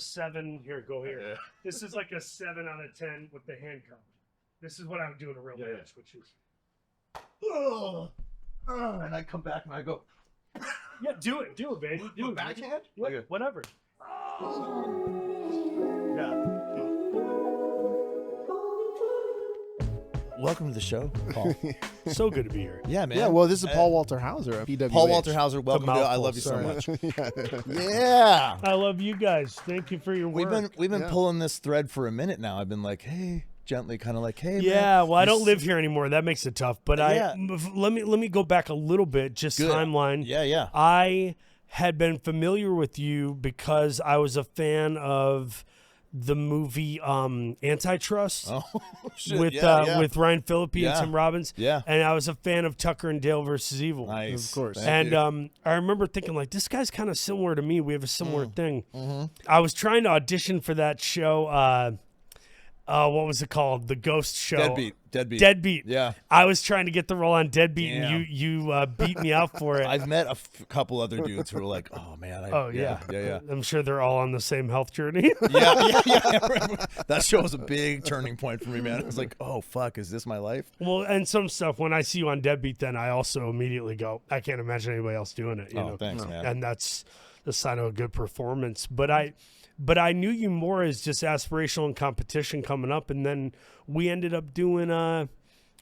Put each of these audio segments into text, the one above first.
a 7. Here, go here. Yeah. This is like a 7 out of 10 with the handcuff. This is what I would do in a real match, which is. And I come back and I go. Yeah, do it, baby. Do it. Backhand? Yeah, Okay. whatever. Yeah. Welcome to the show, Paul. So good to be here. Yeah, man. Yeah, well, this is Paul Walter Hauser of PWH. Paul Walter Hauser, welcome to I mouthful, love you Sorry. so much. Yeah. Yeah. I love you guys. Thank you for your work. We've been Yeah. pulling this thread for a minute now. I've been like, hey, gently, kind of like, hey, Yeah, man. well, I don't live here anymore. That makes it tough. But Yeah. let me go back a little bit, just Good. timeline. Yeah. I had been familiar with you because I was a fan of the movie Antitrust Oh, shit. with yeah. with Ryan Phillippe Yeah. and Tim Robbins. Yeah. And I was a fan of Tucker and Dale versus Evil. Nice. Of course. Thank And you. I remember thinking, like, this guy's kind of similar to me. We have a similar thing. Mm-hmm. I was trying to audition for that show. What was it called? The Ghost Show. Deadbeat. Yeah. I was trying to get the role on Deadbeat, Damn. and you beat me out for it. I've met a couple other dudes who are like, oh, man. Yeah. I'm sure they're all on the same health journey. Yeah. That show was a big turning point for me, man. It was like, oh, fuck, is this my life? Well, and some stuff, when I see you on Deadbeat, then I also immediately go, I can't imagine anybody else doing it. You know? Thanks, man. And that's the sign of a good performance. But I knew you more as just aspirational and competition coming up, and then we ended up doing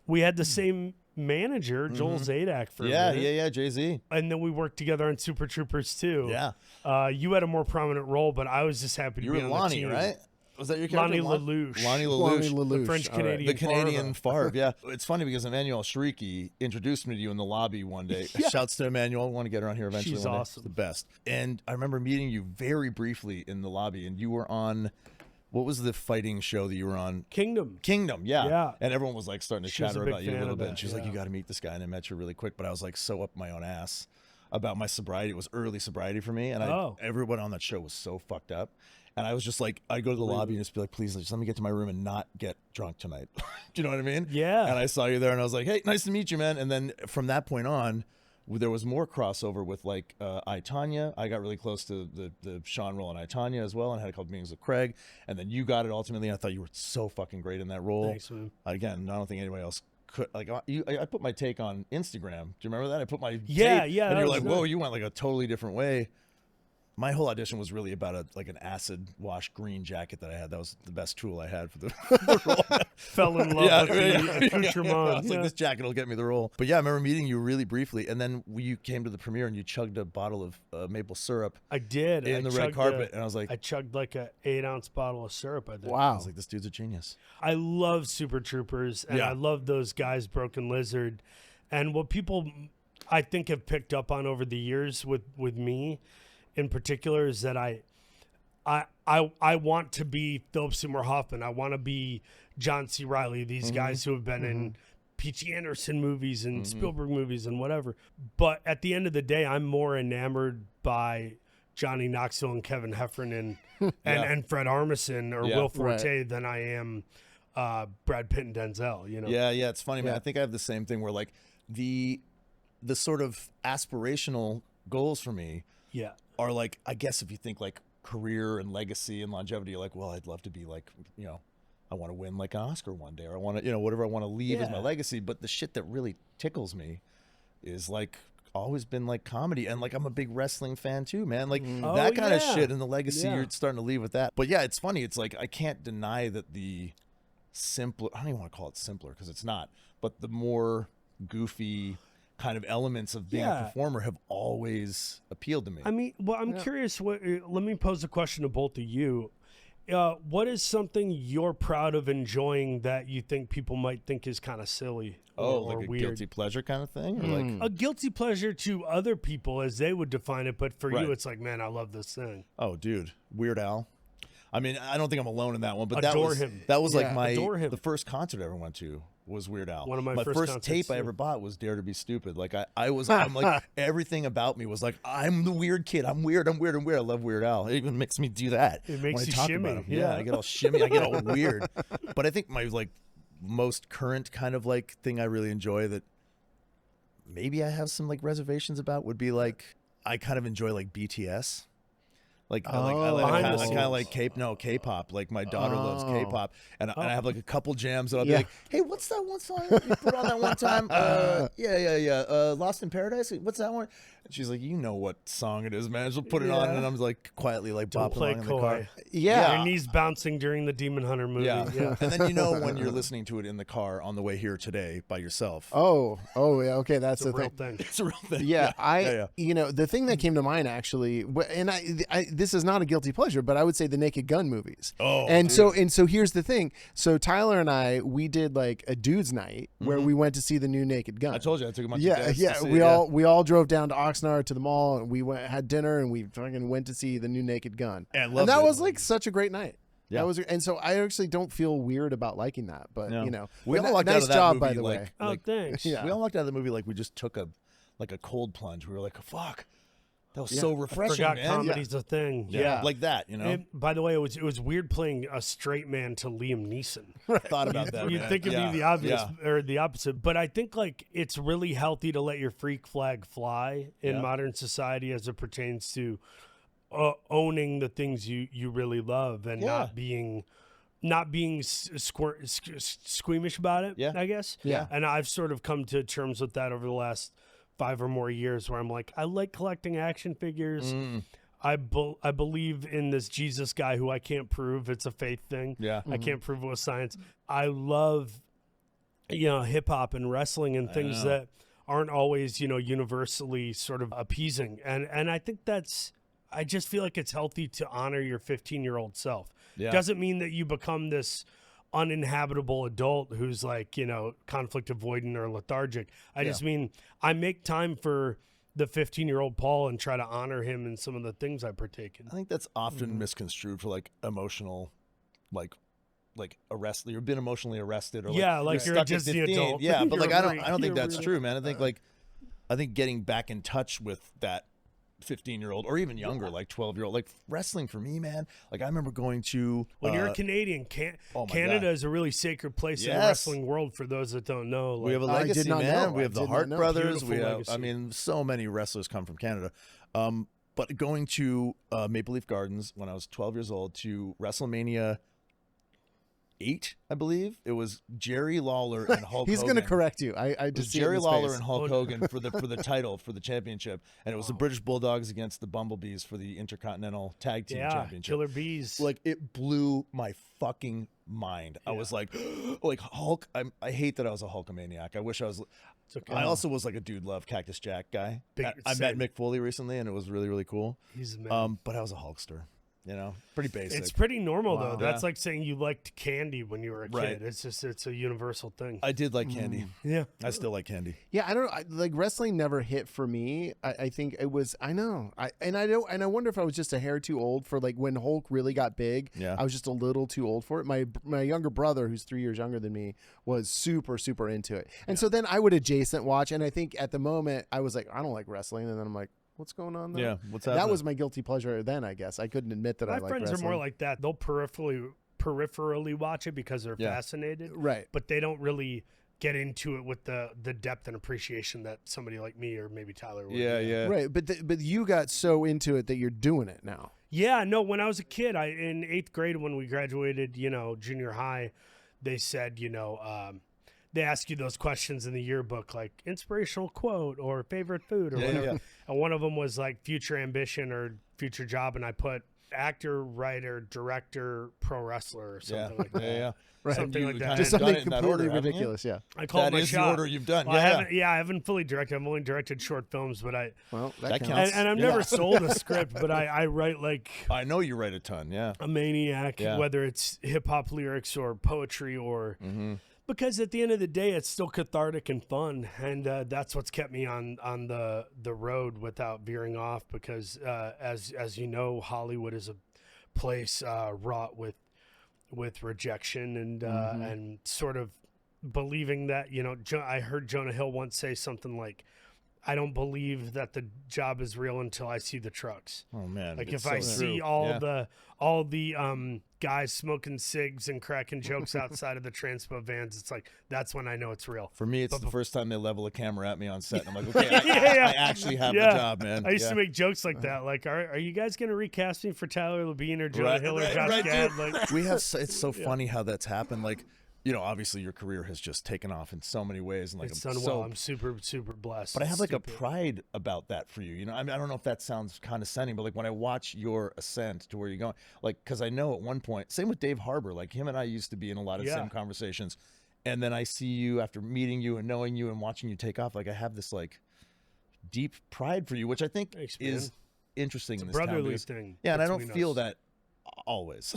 we had the same manager, Joel Zadak, for a minute. Yeah, Jay-Z. And then we worked together on Super Troopers too. Yeah. You had a more prominent role, but I was just happy to You be were on Lonnie, the team. right? Was that your character? Lonnie Lelouch. Lonnie Lonnie Lelouch. Lelouch. The French All right. Canadian. The Canadian Farva. Farv, yeah. It's funny because Emmanuel Shrieky introduced me to you in the lobby one day. Shouts to Emmanuel. I want to get her on here eventually. She's one day. awesome. She's the best. And I remember meeting you very briefly in the lobby, and you were on, what was the fighting show that you were on? Kingdom. Yeah. Yeah. And everyone was like starting to She was chatter a big about you a fan little of bit. that, And she was like, yeah. you got to meet this guy. And I met you really quick, but I was like so up my own ass about my sobriety. It was early sobriety for me. And everyone on that show was so fucked up. And I was just like, I'd go to the lobby and just be like, please, just let me get to my room and not get drunk tonight. Do you know what I mean? Yeah. And I saw you there and I was like, hey, nice to meet you, man. And then from that point on, there was more crossover with like I, Tanya. I got really close to the Sean role in I, Tanya as well, and had a couple meetings with Craig. And then you got it ultimately. And I thought you were so fucking great in that role. Thanks, man. Again, I don't think anybody else could. Like, I put my take on Instagram. Do you remember that? I put my Yeah, take, yeah, and that you're was like, good. whoa, you went like a totally different way. My whole audition was really about an acid wash green jacket that I had. That was the best tool I had for the role. Fell in love with the I accoutrement. was like, this jacket will get me the role. But yeah, I remember meeting you really briefly, and then you came to the premiere and you chugged a bottle of maple syrup I did. in the red chugged carpet, and I was like, I chugged like a 8-ounce bottle of syrup, I think. I Wow. was like, this dude's a genius. I love Super Troopers, and Yeah. I love those guys, Broken Lizard. And what people, I think, have picked up on over the years with me in particular is that I want to be Philip Seymour Hoffman. I want to be John C. Reilly, these guys who have been in P.T. Anderson movies and Spielberg movies and whatever. But at the end of the day, I'm more enamored by Johnny Knoxville and Kevin Heffernan and Fred Armisen or Will Forte than I am Brad Pitt and Denzel. You know? Yeah, it's funny, man. I think I have the same thing where like the sort of aspirational goals for me Yeah. are like, I guess if you think like career and legacy and longevity, you're like, well, I'd love to be like, I want to win like an Oscar one day, or I want to, whatever I want to leave as my legacy. But the shit that really tickles me is like always been like comedy, and like I'm a big wrestling fan too, man. Like that kind of shit and the legacy you're starting to leave with that. But yeah, it's funny. It's like I can't deny that the simpler, I don't even want to call it simpler because it's not, but the more goofy kind of elements of being a performer have always appealed to me. I mean, well, I'm curious. Let me pose a question to both of you. What is something you're proud of enjoying that you think people might think is kind of silly or like a weird? guilty pleasure kind of thing? Or like, A guilty pleasure to other people as they would define it, but for Right. you, it's like, man, I love this thing. oh, dude, Weird Al. I mean, I don't think I'm alone in that one, but Adore that was him. that was like Yeah, adore him. the first concert I ever went to was Weird Al. One of my first first tape concerts, I too. ever bought was Dare to Be Stupid. Like I'm like everything about me was like, I'm the weird kid. I'm weird. I love Weird Al. It even makes me do that. It makes when I you talk shimmy, about him. yeah. I get all shimmy. I get all weird. But I think my like most current kind of like thing I really enjoy that maybe I have some like reservations about would be like I kind of enjoy like BTS. Behind the kind of scenes. like K-pop. Like my daughter loves K-pop, and I have like a couple jams that I'll be Yeah. like, hey, what's that one song you put on that one time? Lost in Paradise. What's that one? And she's like, you know what song it is, man. She'll put it on, and I'm like quietly like Don't bopping play along in the coy. car. Yeah. Your knees bouncing during the Demon Hunter movie. Yeah. And then when you're listening to it in the car on the way here today by yourself. Oh, yeah. Okay, that's It's a the real thing. thing. It's a real thing. Yeah, the thing that came to mind actually, and this is not a guilty pleasure, but I would say the Naked Gun movies. Oh, and dude. so here's the thing. So Tyler and we did like a dudes' night where we went to see the new Naked Gun. I told you I took him on. Yeah. We all drove down to Oxnard to the mall, and we had dinner, and we fucking went to see the new Naked Gun. And that loved it. was like such a great night. Yeah. That was, and so I actually don't feel weird about liking that, but No. We all walked nice out of that job, movie by the way. like, Oh, thanks. Yeah. we all walked out of the movie like we just took a cold plunge. We were like, fuck, that was so refreshing, Forgot man. comedy's a thing. Yeah. Like that, By the way, it was weird playing a straight man to Liam Neeson. Thought about that. You'd man. think it'd Yeah. be the obvious Yeah. or the opposite, but I think like it's really healthy to let your freak flag fly in Yeah. modern society as it pertains to owning the things you really love and not being squeamish about it. Yeah. I guess. Yeah. And I've sort of come to terms with that over the last 5 or more years, where I'm like, I like collecting action figures. I believe in this Jesus guy who I can't prove. It's a faith thing. Yeah. I can't prove it with science. I love, hip hop and wrestling and things that aren't always, universally sort of appeasing. And I think I just feel like it's healthy to honor your 15-year-old self. Yeah. Doesn't mean that you become this uninhabitable adult who's like, conflict avoidant or lethargic. I just mean I make time for the 15-year-old Paul and try to honor him in some of the things I partake in. I think that's often misconstrued for like emotional, like arrest. You've been emotionally arrested, or like you're stuck just at the 15. adult. Yeah, but like You're I don't think you're that's really- true, man. I think getting back in touch with that 15-year-old or even younger, like 12-year-old, like wrestling for me, man. Like I remember going to When you're a Canadian, my Canada God. is a really sacred place in the Yes. wrestling world. For those that don't know, we have a I did legacy, not man. know. We I have the did not Hart know. brothers. Beautiful We have, legacy. I mean, so many wrestlers come from Canada. But going to Maple Leaf Gardens when I was 12 years old to WrestleMania 8, I believe it was Jerry Lawler and Hulk He's Hogan. going to correct you. I It was just see it in Jerry his Lawler face. and Hulk Hogan for the title, for the championship, and it was the British Bulldogs against the Bumblebees for the Intercontinental Tag Team Championship. Killer Bees. Like it blew my fucking mind. I was like Hulk. I hate that I was a Hulkamaniac. I wish I was. It's okay. I also was like a Dude Love Cactus Jack guy. I met same. Mick Foley recently, and it was really, really cool. He's a man. But I was a Hulkster. Pretty basic. It's pretty normal though. Wow. That's Yeah. like saying you liked candy when you were a Right. kid. It's a universal thing. I did like candy. Yeah. I still like candy. Yeah, I don't like wrestling never hit for me. I think it was I wonder if I was just a hair too old for like when Hulk really got big. Yeah. I was just a little too old for it. My younger brother, who's 3 years younger than me, was super into it. And so then I would adjacent watch, and I think at the moment I was like, I don't like wrestling, and then I'm like, what's going on there? Yeah, what's That happening? was my guilty pleasure then, I guess. I couldn't admit that I My like friends wrestling. are more like that. They'll peripherally watch it because they're fascinated. Right. But they don't really get into it with the depth and appreciation that somebody like me or maybe Tyler would. Yeah. Right, but you got so into it that you're doing it now. Yeah, no, when I was a kid, in 8th grade when we graduated, junior high, they said, they ask you those questions in the yearbook, like inspirational quote or favorite food or whatever. Yeah. And one of them was like future ambition or future job. And I put actor, writer, director, pro wrestler or something like that. Yeah. Right. Something like that. Just Done something it in that completely order, haven't you? ridiculous, yeah. I call it That my is the shot. order you've done. Well, Yeah. I haven't fully directed. I've only directed short films, but Well, That that counts. counts. and I've never sold a script, but I write like I know you write a ton. Yeah. a maniac, Yeah. whether it's hip hop lyrics or poetry or because at the end of the day, it's still cathartic and fun, and that's what's kept me on the road without veering off. Because as you know, Hollywood is a place wrought with rejection and sort of believing that I heard Jonah Hill once say something like, I don't believe that the job is real until I see the trucks. Oh man. Like it's if I so see true. all the guys smoking cigs and cracking jokes outside of the transpo vans, it's like that's when I know it's real. For me, it's But the first time they level a camera at me on set, and I'm like, okay, Yeah. I actually have Yeah. the job, man. I used to make jokes like that. Like, are you guys gonna recast me for Tyler Labine or Jonah Hill or Josh Gad? dude. Like, We have. It's so funny how that's happened. Like, you know, obviously your career has just taken off in so many ways, and like it's I'm done so well. I'm super blessed. But I It's have like stupid. a pride about that for you. You know, I mean, I don't know if that sounds condescending, but like when I watch your ascent to where you're going, like, because I know at one point, same with Dave Harbour, like him and I used to be in a lot of the Yeah. same conversations. And then I see you after meeting you and knowing you and watching you take off. Like I have this like deep pride for you, which I think Thanks, man. is interesting It's a in this town brotherly because- thing. Yeah, and I don't between feel us. that always.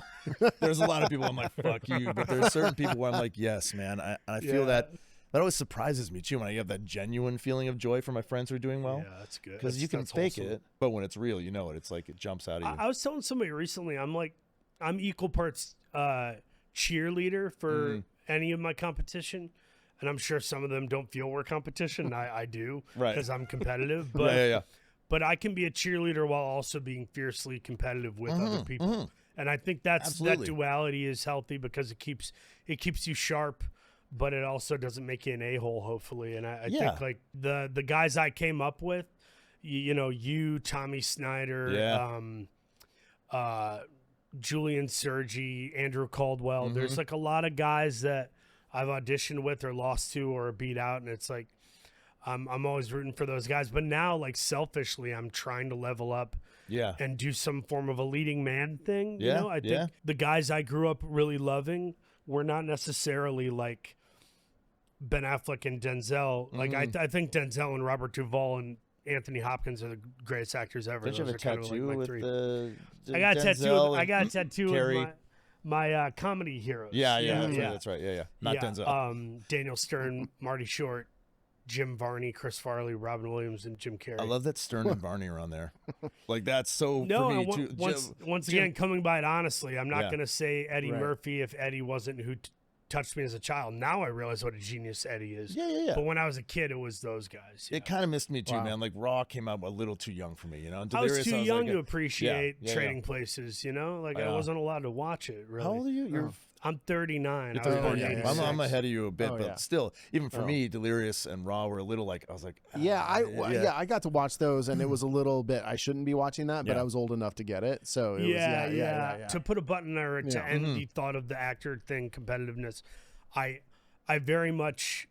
There's a lot of people I'm like, fuck you. But there's certain people where I'm like, yes, man. I feel Yeah. that always surprises me too when I have that genuine feeling of joy for my friends who are doing well. Yeah, that's good. Because you can That's fake wholesome. it, but when it's real, you know it. It's like it jumps out at you. I was telling somebody recently, I'm equal parts cheerleader for Mm. any of my competition, and I'm sure some of them don't feel we're competition. I do, Right. Because I'm competitive. But yeah. but I can be a cheerleader while also being fiercely competitive with other people. And I think that Absolutely. duality is healthy because it keeps you sharp, but it also doesn't make you an a-hole, hopefully. And I Yeah. think like the guys I came up with, you know, you, Tommy Snyder, Julian Sergi, Andrew Caldwell. There's like a lot of guys that I've auditioned with or lost to or beat out, and it's like I'm always rooting for those guys. But now, like selfishly, I'm trying to level up Yeah. and do some form of a leading man thing. You Yeah, know, I think yeah. the guys I grew up really loving were not necessarily like Ben Affleck and Denzel. Like I think Denzel and Robert Duvall and Anthony Hopkins are the greatest actors ever. Don't you have Those a are kind of tattoo like my with three. the I got a tattoo. Denzel I and got a tattoo Carey? of my comedy heroes. Yeah, that's right. Yeah. Not Yeah, Denzel. Daniel Stern, Marty Short, Jim Varney, Chris Farley, Robin Williams, and Jim Carrey. I love that Stern and Varney are on there. Like that's so No, for me and too. once again, coming by it honestly, I'm not Yeah. going to say Eddie Right. Murphy if Eddie wasn't who touched me as a child. Now I realize what a genius Eddie is. Yeah. But when I was a kid, it was those guys. It kind of missed me too, Wow. man. Like Raw came out a little too young for me, you know. And I was Delirious, too was young like to appreciate yeah. Trading Places, you know? Like I Yeah. wasn't allowed to watch it, really. How old are you? You're I'm 39. You're I was 39. born in yeah, 86. I'm ahead of you a bit, Oh, but yeah. still, even for Oh. me, Delirious and Raw were a little like I was like, Yeah, yeah. I got to watch those, and it was a little bit. I shouldn't be watching that, but Yeah. I was old enough to get it, so it Yeah, was yeah. To put a button or to Yeah. end the thought of the actor thing, competitiveness, I very much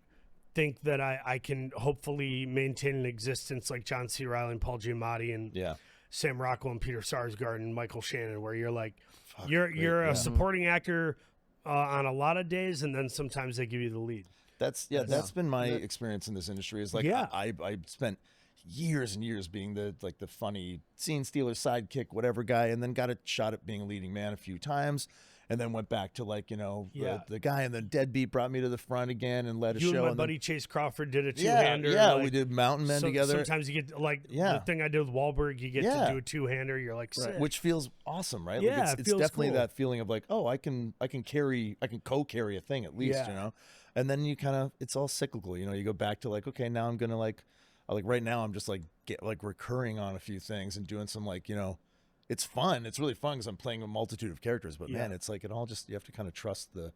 think that I can hopefully maintain an existence like John C. Reilly and Paul Giamatti and yeah, Sam Rockwell and Peter Sarsgaard and Michael Shannon, where you're like, you're yeah. a supporting actor on a lot of days, and then sometimes they give you the lead. that's been my experience in this industry. Is like Yeah. I spent years and years being the funny scene stealer, sidekick, whatever guy, and then got a shot at being a leading man a few times. And then went back to the guy, and then Deadbeat brought me to the front again and led a You show. and my and buddy Chase Crawford did a then, yeah, two-hander. yeah, like, we did Mountain Men together, Sometimes you get like Yeah. the thing I did with Wahlberg, you get Yeah. to do a two-hander. You're like, sick. which feels awesome, right? Yeah, like it it's feels definitely cool. that feeling of like, oh, I can co-carry a thing at least, Yeah. you know. And then you kind of it's all cyclical, you know. You go back to like, okay, now I'm gonna like right now I'm just like recurring on a few things and doing some like, you know. It's fun. It's really fun because I'm playing a multitude of characters. But man, it's like it all just you have to kind of trust the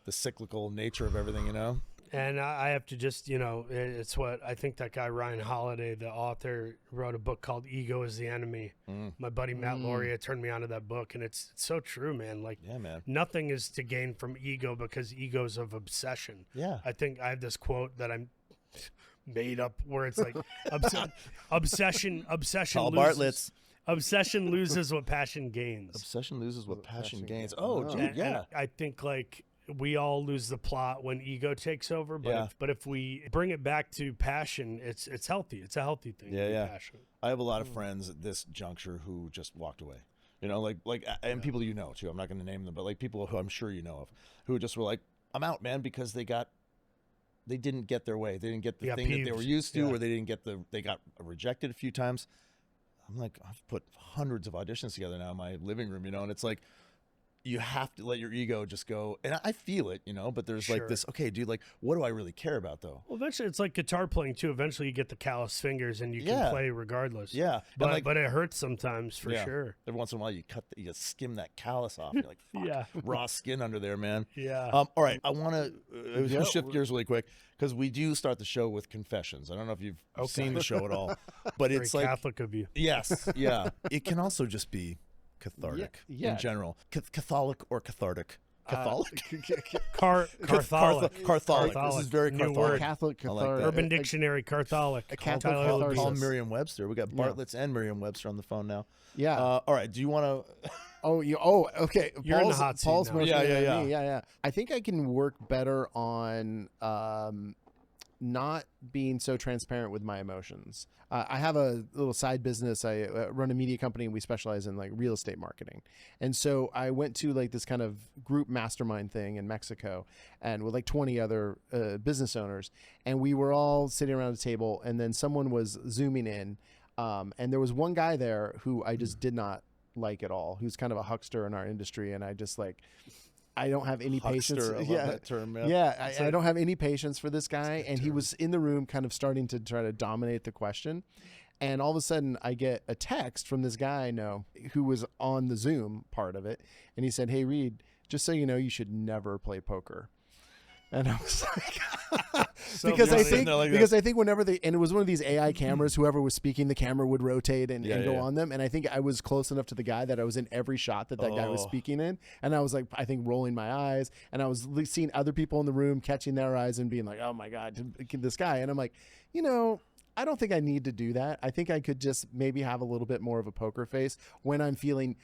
cyclical nature of everything, you know. And I have to just, you know, it's what I think that guy Ryan Holiday, the author, wrote a book called Ego is the Enemy. My buddy Matt Lauria turned me onto that book, and it's so true, man. Like, Yeah, man. nothing is to gain from ego because ego's of obsession. Yeah. I think I have this quote that I'm made up where it's like obsession Paul loses. Bartlett's Obsession loses what passion gains. obsession loses what passion passion gains. gains. Oh, Oh. dude, And yeah. I think like we all lose the plot when ego takes over, but Yeah. if we bring it back to passion, it's healthy. It's a healthy thing. Yeah, to be yeah. passionate. I have a lot of friends at this juncture who just walked away. You know, and people you know too. I'm not going to name them, but like people who I'm sure you know of, who just were like, "I'm out, man," because they didn't get their way. They didn't get the Yeah, thing that they peeved. were used to, Yeah. or they got rejected a few times. I'm like, I've put hundreds of auditions together now in my living room, you know, and it's like, you have to let your ego just go. And I feel it, you know, but there's Sure. like this, okay, dude, like, what do I really care about though? Well, eventually, it's like guitar playing too. Eventually, you get the callous fingers, and you can Yeah. play regardless. Yeah. But and like, but it hurts sometimes for yeah. sure. Every once in a while, you skim that callus off. You're like, fuck, Yeah. raw skin under there, man. Yeah. All right, I want to Yeah, shift gears really quick because we do start the show with confessions. I don't know if you've Okay. seen the show at all, but Very it's like, Catholic of you. yes, yeah. It can also just be cathartic Yeah. in general. Catholic or cathartic? Catholic? Cartholic. Catholic. This is very New Catholic. word. Catholic I like cathartic. that. Urban Dictionary, Cartholic. Catholic Tyler catharsis. Hildebrand. Call Merriam-Webster. We got Bartlett's and Merriam-Webster on the phone now. Yeah. All right. Do you want to? Okay. You're in the hot seat Paul's now. motioning Yeah, at yeah, me. Yeah. I think I can work better on not being so transparent with my emotions. I have a little side business. I run a media company, and we specialize in like real estate marketing. And so I went to like this kind of group mastermind thing in Mexico, and with like 20 other business owners, and we were all sitting around a table, and then someone was zooming in, and there was one guy there who I just did not like at all, who's kind of a huckster in our industry, and I just like, I don't have any patience. Huckster, I love that term, man. Yeah, I don't have any patience for this guy. And he was in the room kind of starting to try to dominate the question. And all of a sudden I get a text from this guy I know who was on the Zoom part of it. And he said, "Hey, Reed, just so you know, you should never play poker." And I was like, because I think whenever and it was one of these AI cameras, whoever was speaking, the camera would rotate and go on them. And I think I was close enough to the guy that I was in every shot that guy was speaking in. And I was like, I think rolling my eyes, and I was seeing other people in the room catching their eyes and being like, oh my God, this guy. And I'm like, you know, I don't think I need to do that. I think I could just maybe have a little bit more of a poker face when I'm feeling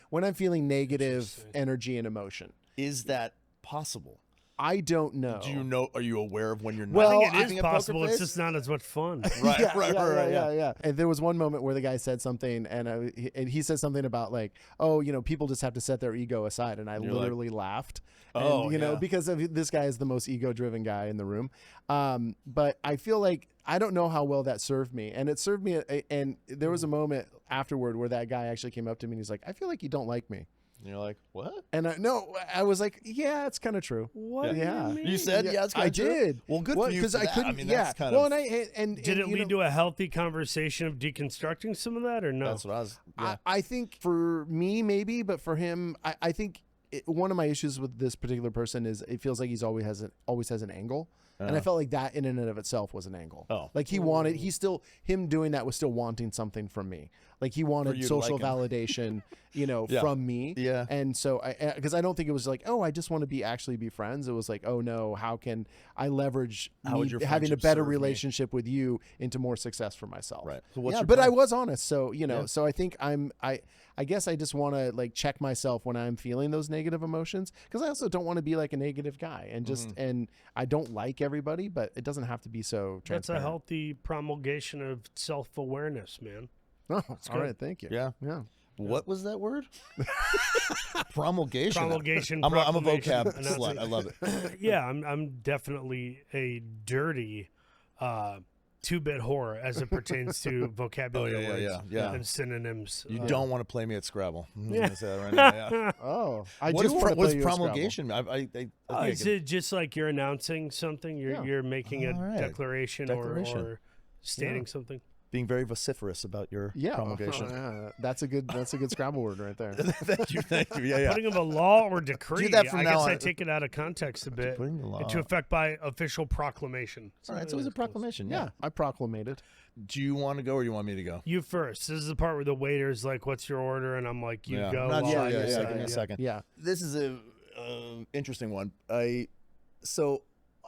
negative energy and emotion. Is that possible? I don't know. Do you know? Are you aware of when you're not? Well, I think it having is a poker possible. It's face? just not as much fun. Right, yeah. And there was one moment where the guy said something, and he said something about like, oh, you know, people just have to set their ego aside, and I literally laughed. Oh, and, you know, because of this guy is the most ego-driven guy in the room. But I feel like I don't know how well that served me, and it served me. And there was a moment afterward where that guy actually came up to me and he's like, "I feel like you don't like me." And you're like, what? And I was like, yeah, it's kind of true. What? Yeah. do you mean? You said, yeah, it's kind I of true. did. Well, good for you. Because for I that. couldn't. I mean, yeah. that's kind well, of. and Did it lead to a healthy conversation of deconstructing some of that, or no? That's what I was. Yeah. I think for me, maybe, but for him, I think one of my issues with this particular person is it feels like he's always has an angle. And I felt like that in and of itself was an angle. Oh. Like him doing that was still wanting something from me. Like he wanted you to social like him. validation, you know, Yeah. from me. Yeah. And so because I don't think it was like, oh, I just want to actually be friends. It was like, oh no, how can I leverage would your having a friendship better serve me? relationship with you into more success for myself. Right. So what's yeah, your but I plan? was honest. So, you know, Yeah. so I think I guess I just want to like check myself when I'm feeling those negative emotions, because I also don't want to be like a negative guy and just and I don't like everybody, but it doesn't have to be so That's transparent. a healthy promulgation of self-awareness, man. Oh, good. all right, thank you. Yeah. Yeah. What was that word? Promulgation. Promulgation. I'm a proclamation, vocab announcing. slut. I love it. Yeah, I'm definitely a dirty two-bit whore as it pertains to vocabulary words yeah. and synonyms. You don't want to play me at Scrabble. I'm Yeah. gonna say that right now. Yeah. Oh, I What do is want to what's play you a Scrabble. promulgation? I think Is it just like you're announcing something? You're making a All right. declaration, Declaration. or stating something? being very vociferous about your Yeah, promulgation. that's a good Scrabble word right there. Thank you. Yeah. Putting of a law or decree. Do that from I now guess I on. take it out of context a bit. Putting the law. Into effect by official proclamation. All right, so it was a proclamation. Yeah, I proclamated. Do you want to go or you want me to go? You first. This is the part where the waiter's like, "What's your order?" And I'm like, "You Yeah. go." Not while sure. I Yeah. say Give me it. a second. Yeah. This is a interesting one.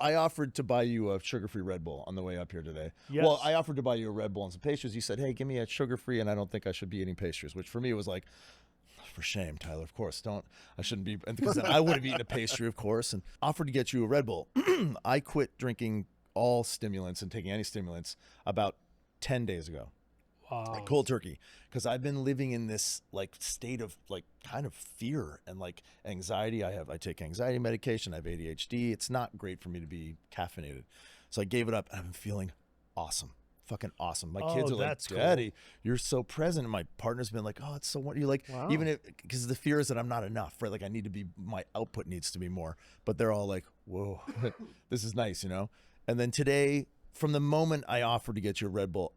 I offered to buy you a sugar-free Red Bull on the way up here today. Yes. Well, I offered to buy you a Red Bull and some pastries. You said, "Hey, give me a sugar-free," and I don't think I should be eating pastries. Which for me was like, for shame, Tyler. Of course, I shouldn't be, because then I would have eaten a pastry, of course, and offered to get you a Red Bull. I quit drinking all stimulants and taking any stimulants about 10 days ago. Wow. Like cold turkey, because I've been living in this like state of like kind of fear and like anxiety. I take anxiety medication. I have ADHD. It's not great for me to be caffeinated, so I gave it up. And I've been feeling awesome, fucking awesome. My kids are like, that's cool. Daddy, you're so present. And my partner's been like, oh, it's so what you're like, Wow. even if, because the fear is that I'm not enough, right? Like I need to be, my output needs to be more, but they're all like, whoa, this is nice, you know? And then today, from the moment I offered to get you a Red Bull,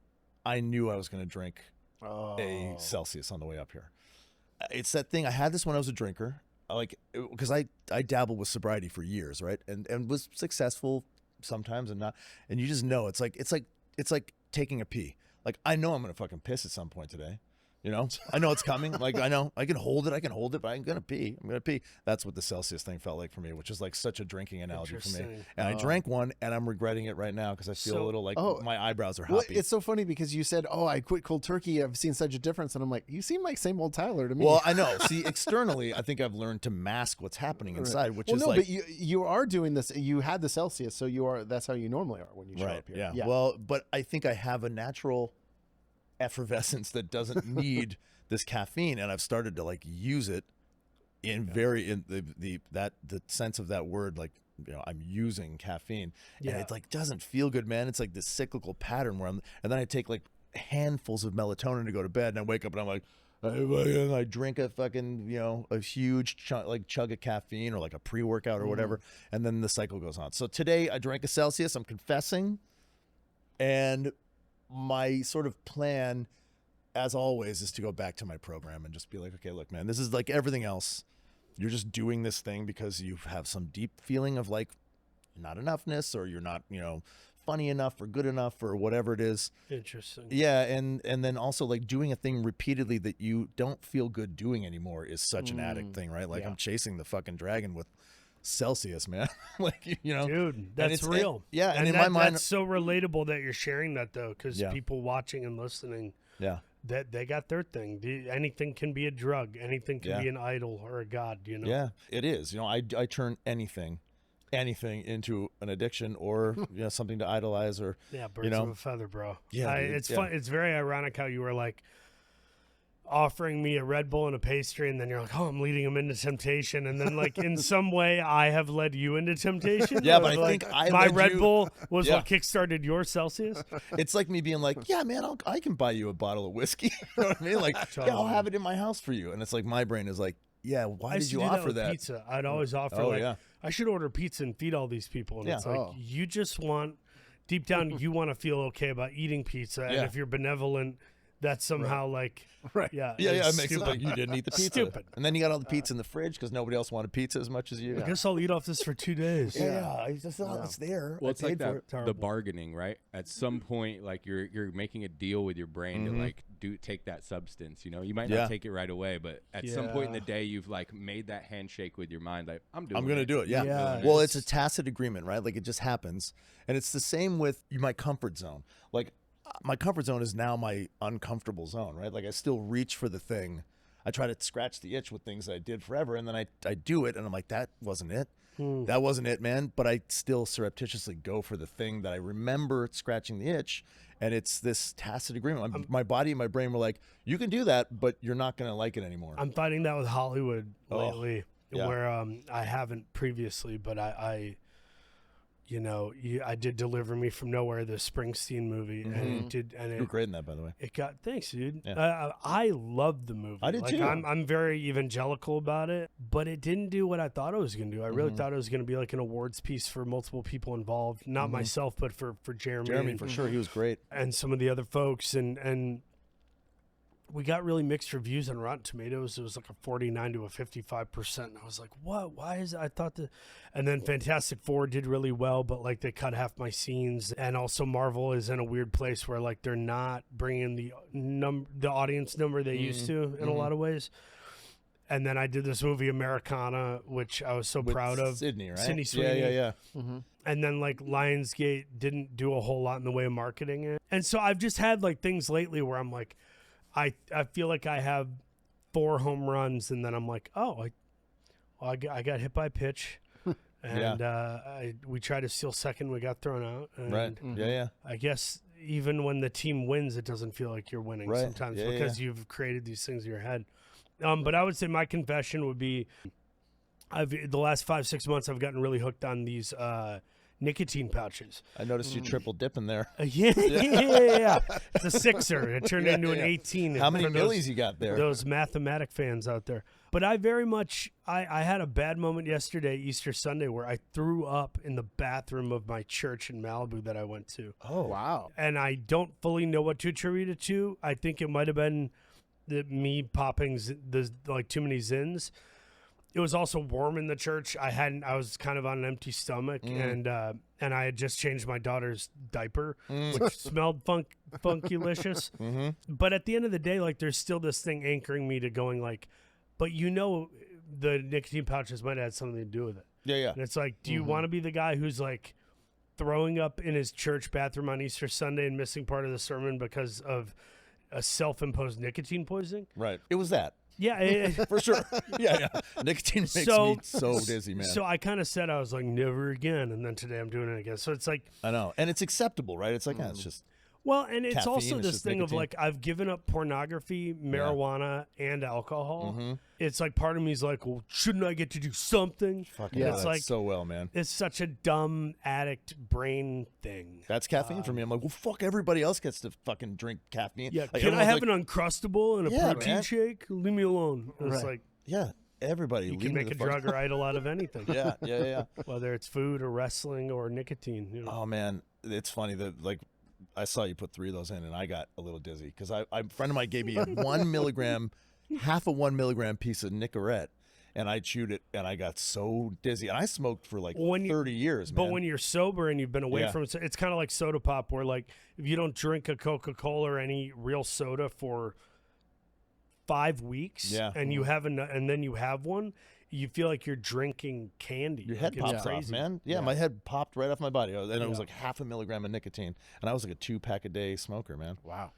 I knew I was going to drink a Celsius on the way up here. It's that thing. I had this when I was a drinker, like, because I dabbled with sobriety for years, right? And was successful sometimes and not. And you just know, it's like taking a pee. Like, I know I'm going to fucking piss at some point today. You know, I know it's coming. Like, I know I can hold it, but I'm going to pee. I'm going to pee. That's what the Celsius thing felt like for me, which is like such a drinking analogy for me. And I drank one and I'm regretting it right now because I feel a little like my eyebrows are hoppy. Well, it's so funny because you said, I quit cold turkey. I've seen such a difference. And I'm like, you seem like same old Tyler to me. Well, I know. See, externally, I think I've learned to mask what's happening inside, which is like. But you are doing this. You had the Celsius, so that's how you normally are when you show up here. Yeah. Well, but I think I have a natural effervescence that doesn't need this caffeine, and I've started to like use it in the sense of that word, like, you know, I'm using caffeine, and it like doesn't feel good, man. It's like this cyclical pattern where and then I take like handfuls of melatonin to go to bed, and I wake up and I'm like, I drink a fucking, you know, a huge chug of caffeine or like a pre-workout or whatever, and then the cycle goes on. So today I drank a Celsius. I'm confessing, and my sort of plan, as always, is to go back to my program and just be like, okay, look, man, this is like everything else. You're just doing this thing because you have some deep feeling of like not enoughness, or you're not, you know, funny enough or good enough or whatever it is. Interesting. Yeah, and then also like doing a thing repeatedly that you don't feel good doing anymore is such an addict thing, right? Like I'm chasing the fucking dragon with Celsius, man. like, you know, dude, that's real. And in my mind, that's so relatable that you're sharing that though, because people watching and listening, that they got their thing. Anything can be a drug. Anything can be an idol or a god. You know. Yeah, it is. You know, I turn anything into an addiction or you know, something to idolize or birds of a feather, bro. Yeah, it's fun. It's very ironic how you were like offering me a Red Bull and a pastry, and then you're like, oh, I'm leading them into temptation, and then like in some way I have led you into temptation. Yeah, but I like, think my Red Bull was what kickstarted your Celsius. It's like me being like, yeah, man, I can buy you a bottle of whiskey. You know what I mean? Like, I'll have it in my house for you. And it's like my brain is like, yeah, why did you offer that? Pizza. I'd always offer I should order pizza and feed all these people. And it's like, you just want, deep down, you want to feel okay about eating pizza. And if you're benevolent, that's somehow like, it makes it like you didn't eat the pizza. Stupid. And then you got all the pizza in the fridge because nobody else wanted pizza as much as you. I guess I'll eat off this for 2 days. I just thought it's there. Well, it's like that, the bargaining, right? At some point, like you're making a deal with your brain to like take that substance. You know, you might not take it right away, but at some point in the day, you've like made that handshake with your mind. Like, I'm going to do it. Yeah. Well, it's a tacit agreement, right? Like it just happens. And it's the same with my comfort zone. Like, my comfort zone is now my uncomfortable zone, right? Like I still reach for the thing. I try to scratch the itch with things that I did forever, and then I do it, and I'm like, that wasn't it. That wasn't it, man. But I still surreptitiously go for the thing that I remember scratching the itch, and it's this tacit agreement. My body and my brain were like, you can do that, but you're not going to like it anymore. I'm fighting that with Hollywood lately, where I haven't previously, but I you know, I did Deliver Me From Nowhere, the Springsteen movie, and it did. And you were great in that, by the way. It got thanks, dude. Yeah. I loved the movie. I did too. I'm very evangelical about it, but it didn't do what I thought it was going to do. I really thought it was going to be like an awards piece for multiple people involved, not myself, but for Jeremy. Jeremy, for sure, he was great, and some of the other folks, and we got really mixed reviews on Rotten Tomatoes. It was like a 49 to a 55%. And I was like, what? Why is it? I thought that. And then Fantastic Four did really well, but like they cut half my scenes. And also Marvel is in a weird place where like they're not bringing the audience number they used to in a lot of ways. And then I did this movie Americana, which I was so proud of. Sydney, right? Sydney Sweeney. Yeah. And then like Lionsgate didn't do a whole lot in the way of marketing it. And so I've just had like things lately where I'm like, I feel like I have 4 home runs, and then I'm like, I got hit by a pitch, and we tried to steal second, we got thrown out. And right. Yeah. I guess even when the team wins, it doesn't feel like you're winning sometimes because you've created these things in your head. But I would say my confession would be, the last 5-6 months I've gotten really hooked on these nicotine pouches. I noticed you triple dipping there. Yeah. It's a 6er. It turned into an 18. How many for millies you got there? Those mathematic fans out there. But I very much, I had a bad moment yesterday, Easter Sunday, where I threw up in the bathroom of my church in Malibu that I went to. Oh, wow. And I don't fully know what to attribute it to. I think it might have been me popping too many Zins. It was also warm in the church. I was kind of on an empty stomach, and I had just changed my daughter's diaper, which smelled funkylicious. Mm-hmm. But at the end of the day, like, there's still this thing anchoring me to going, like, but the nicotine pouches might have had something to do with it. Yeah. And it's like, do you want to be the guy who's like throwing up in his church bathroom on Easter Sunday and missing part of the sermon because of a self-imposed nicotine poisoning? Right. It was that. Yeah, For sure. Yeah. Nicotine makes me so dizzy, man. So I kind of said, I was like, never again. And then today I'm doing it again. So it's like, I know. And it's acceptable, right? It's like, it's just. well, and it's Caffeine, also it's this just thing nicotine. of like, I've given up pornography, marijuana, and alcohol. It's like, part of me is like, well, shouldn't I get to do something? Fucking Yeah. know It's that like, so well, man. it's such a dumb addict brain thing. That's caffeine for me. I'm like, well, fuck, everybody else gets to fucking drink caffeine. Yeah, Like, can I everyone's have like, an Uncrustable and a Yeah, protein man. shake? Leave me alone. It's Right. like, Yeah, everybody. you leave can me make the a fuck- drug or idol out of anything. Yeah. Whether it's food or wrestling or nicotine. You know. Oh man, it's funny that like I saw you put 3 of those in, and I got a little dizzy because a friend of mine gave me a 1 milligram, half a 1 milligram piece of Nicorette, and I chewed it, and I got so dizzy. And I smoked for like 30 years, man. But when you're sober and you've been away Yeah. from it, it's kind of like soda pop, where like if you don't drink a Coca-Cola or any real soda for 5 weeks, Yeah. and you have and then you have one, you feel like you're drinking candy. your Like, head it's pops off, crazy. man. Yeah, my head popped right off my body, and it was like half a milligram of nicotine, and I was like a 2-pack a day smoker, man. Wow.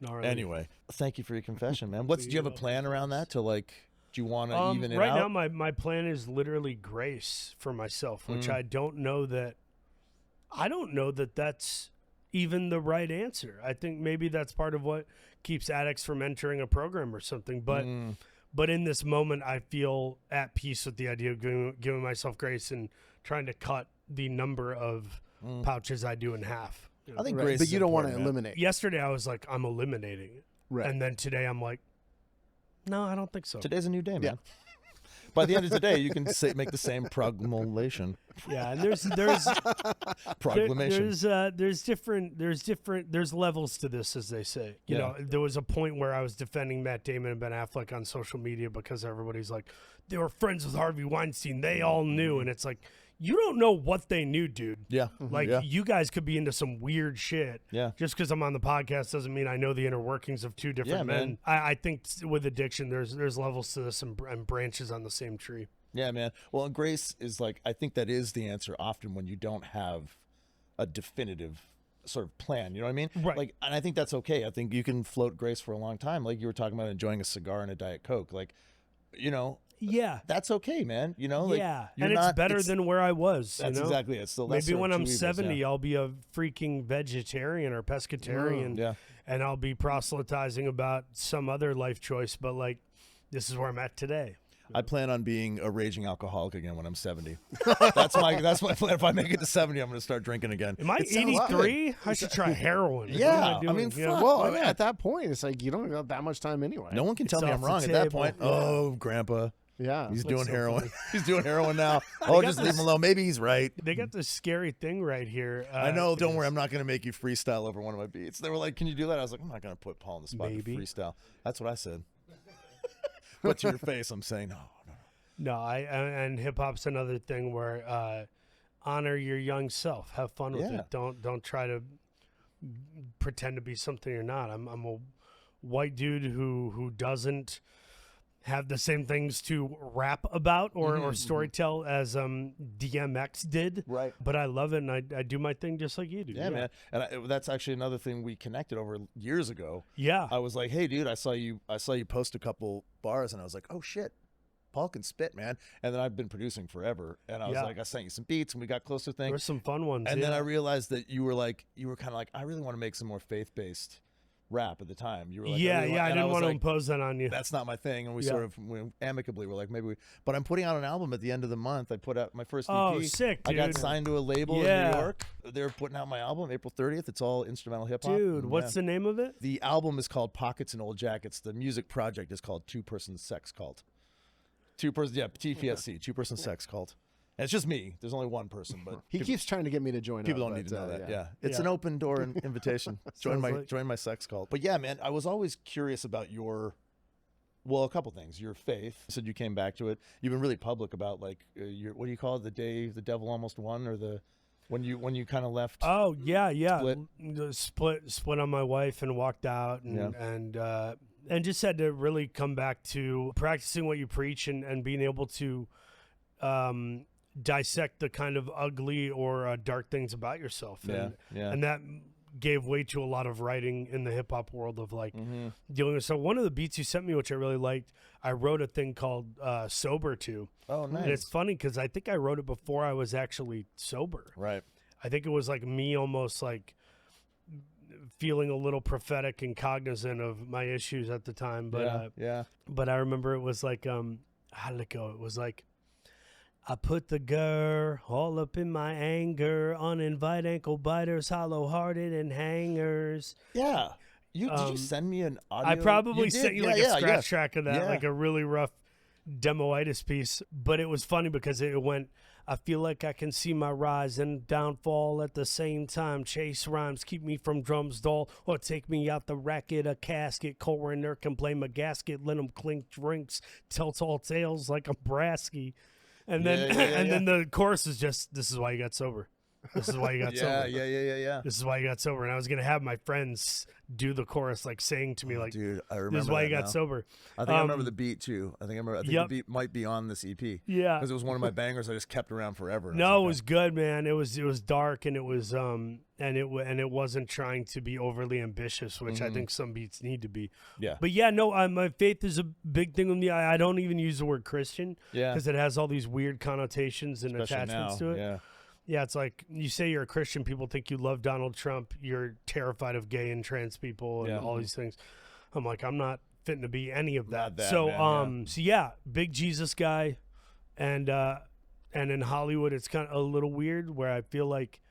Gnarly. Anyway, thank you for your confession, man. Do you have a plan around that to like? Do you want to even it right out? now, my plan is literally grace for myself, which I don't know that that's even the right answer. I think maybe that's part of what keeps addicts from entering a program or something. But in this moment, I feel at peace with the idea of giving myself grace and trying to cut the number of pouches I do in half. You know? I think Right. grace, But is you don't want to important, man. eliminate. Yesterday, I was like, I'm eliminating it. Right. And then today, I'm like, no, I don't think so. Today's a new day, man. Yeah. By the end of the day, you can make the same proclamation. Yeah, and there's Proclamation. there's levels to this, as they say. You know, there was a point where I was defending Matt Damon and Ben Affleck on social media because everybody's like, they were friends with Harvey Weinstein. They all knew, and it's like, you don't know what they knew, dude. Yeah. Like, yeah. you guys could be into some weird shit. Yeah. Just because I'm on the podcast doesn't mean I know the inner workings of two different Yeah, men. man. I think with addiction, there's levels to this and branches on the same tree. Yeah, man. Well, and grace is like, I think that is the answer often when you don't have a definitive sort of plan. You know what I mean? Right. Like, and I think that's okay. I think you can float grace for a long time. Like you were talking about enjoying a cigar and a Diet Coke. Like, you know, Yeah. that's okay, man. You know, like, Yeah. you're And it's not- better than where I was. That's you know? exactly it. So Maybe when I'm 70, I'll be a freaking vegetarian or pescatarian, yeah. and I'll be proselytizing about some other life choice. But like, this is where I'm at today. I plan on being a raging alcoholic again when I'm 70. That's my plan. If I make it to 70, I'm going to start drinking again. Am I It sounds 83? I should try heroin. What Yeah, am I doing? mean, You know? fuck. Well, Oh, yeah. at that point, it's like you don't have that much time anyway. No one can tell It's me off I'm the wrong at that table. point. Yeah. Oh, Grandpa. Yeah. He's doing so heroin. funny. He's doing heroin now. Oh, just leave him alone. Maybe he's right. They got this scary thing right here. I know. Don't worry. I'm not going to make you freestyle over one of my beats. They were like, "Can you do that?" I was like, "I'm not going to put Paul on the spot Maybe. to freestyle." That's what I said. But to your face, I'm saying, no. No, and hip hop's another thing where honor your young self, have fun with Yeah. it. Don't try to pretend to be something you're not. I'm a white dude who doesn't have the same things to rap about or storytell as DMX did. Right. But I love it, and I do my thing just like you do. Yeah, man. And that's actually another thing we connected over years ago. Yeah. I was like, "Hey, dude, I saw you post a couple bars," and I was like, "Oh shit, Paul can spit, man." And then I've been producing forever, and I was Yeah. like, I sent you some beats, and we got closer There's some fun ones. And yeah. then I realized that you were kind of like, I really want to make some more faith-based rap at the time. You were like, yeah, I I didn't want to like, impose that on you. that's not my thing. And we Yeah. sort of amicably were like, but I'm putting out an album at the end of the month. I put out my first EP. Oh, sick, I got dude. signed to a label Yeah. in New York. They're putting out my album April 30th. It's all instrumental hip hop. Dude, what's the name of it? The album is called Pockets and Old Jackets. The music project is called Two Person Sex Cult. TPSC, Two Person Sex Cult. And it's just me. There's only one person, but He keeps trying to get me to join people up, don't need but, to know that. yeah. Yeah, it's Yeah. an open door invitation. join Sounds my sex cult. But yeah, man, I was always curious about a couple things. Your faith. You said you came back to it. You've been really public about like your, what do you call it? The day the devil almost won, or when you kind of left. Oh yeah. Split? Split on my wife and walked out and just had to really come back to practicing what you preach and being able to dissect the kind of ugly or dark things about yourself. And that gave way to a lot of writing in the hip hop world of like dealing with. So one of the beats you sent me, which I really liked, I wrote a thing called Sober To. Oh, nice. And it's funny because I think I wrote it before I was actually sober. Right. I think it was like me almost like feeling a little prophetic and cognizant of my issues at the time. But but I remember it was like how did it go? It was like, I put the girl all up in my anger, uninvited ankle biters, hollow-hearted and hangers. Yeah. Did you send me an audio? I probably sent you like a scratch track of that, Yeah. like a really rough demoitis piece. But it was funny because it went, I feel like I can see my rise and downfall at the same time. Chase rhymes, keep me from drums dull, or take me out the racket, a casket. Coroner can play my gasket, let him clink drinks, tell tall tales like a Brasky. And then then the chorus is just, this is why you got sober. This is why you got sober. Yeah. This is why you got sober. And I was going to have my friends do the chorus, like saying to me, like, dude, I remember this is why that you got now. sober. I think I remember the beat too. I think the beat might be on this EP. Yeah. Because it was one of my bangers I just kept around forever. And No, I it like, was good, man. It was dark, and it was and it wasn't trying to be overly ambitious, which I think some beats need to be. Yeah. But yeah, no, my faith is a big thing with me. I don't even use the word Christian because it has all these weird connotations and especially attachments now. to it. Yeah, it's like you say you're a Christian, people think you love Donald Trump, you're terrified of gay and trans people and all these things. I'm like, I'm not fitting to be any of that. Not that, so man, so yeah, big Jesus guy, and in Hollywood it's kind of a little weird where I feel like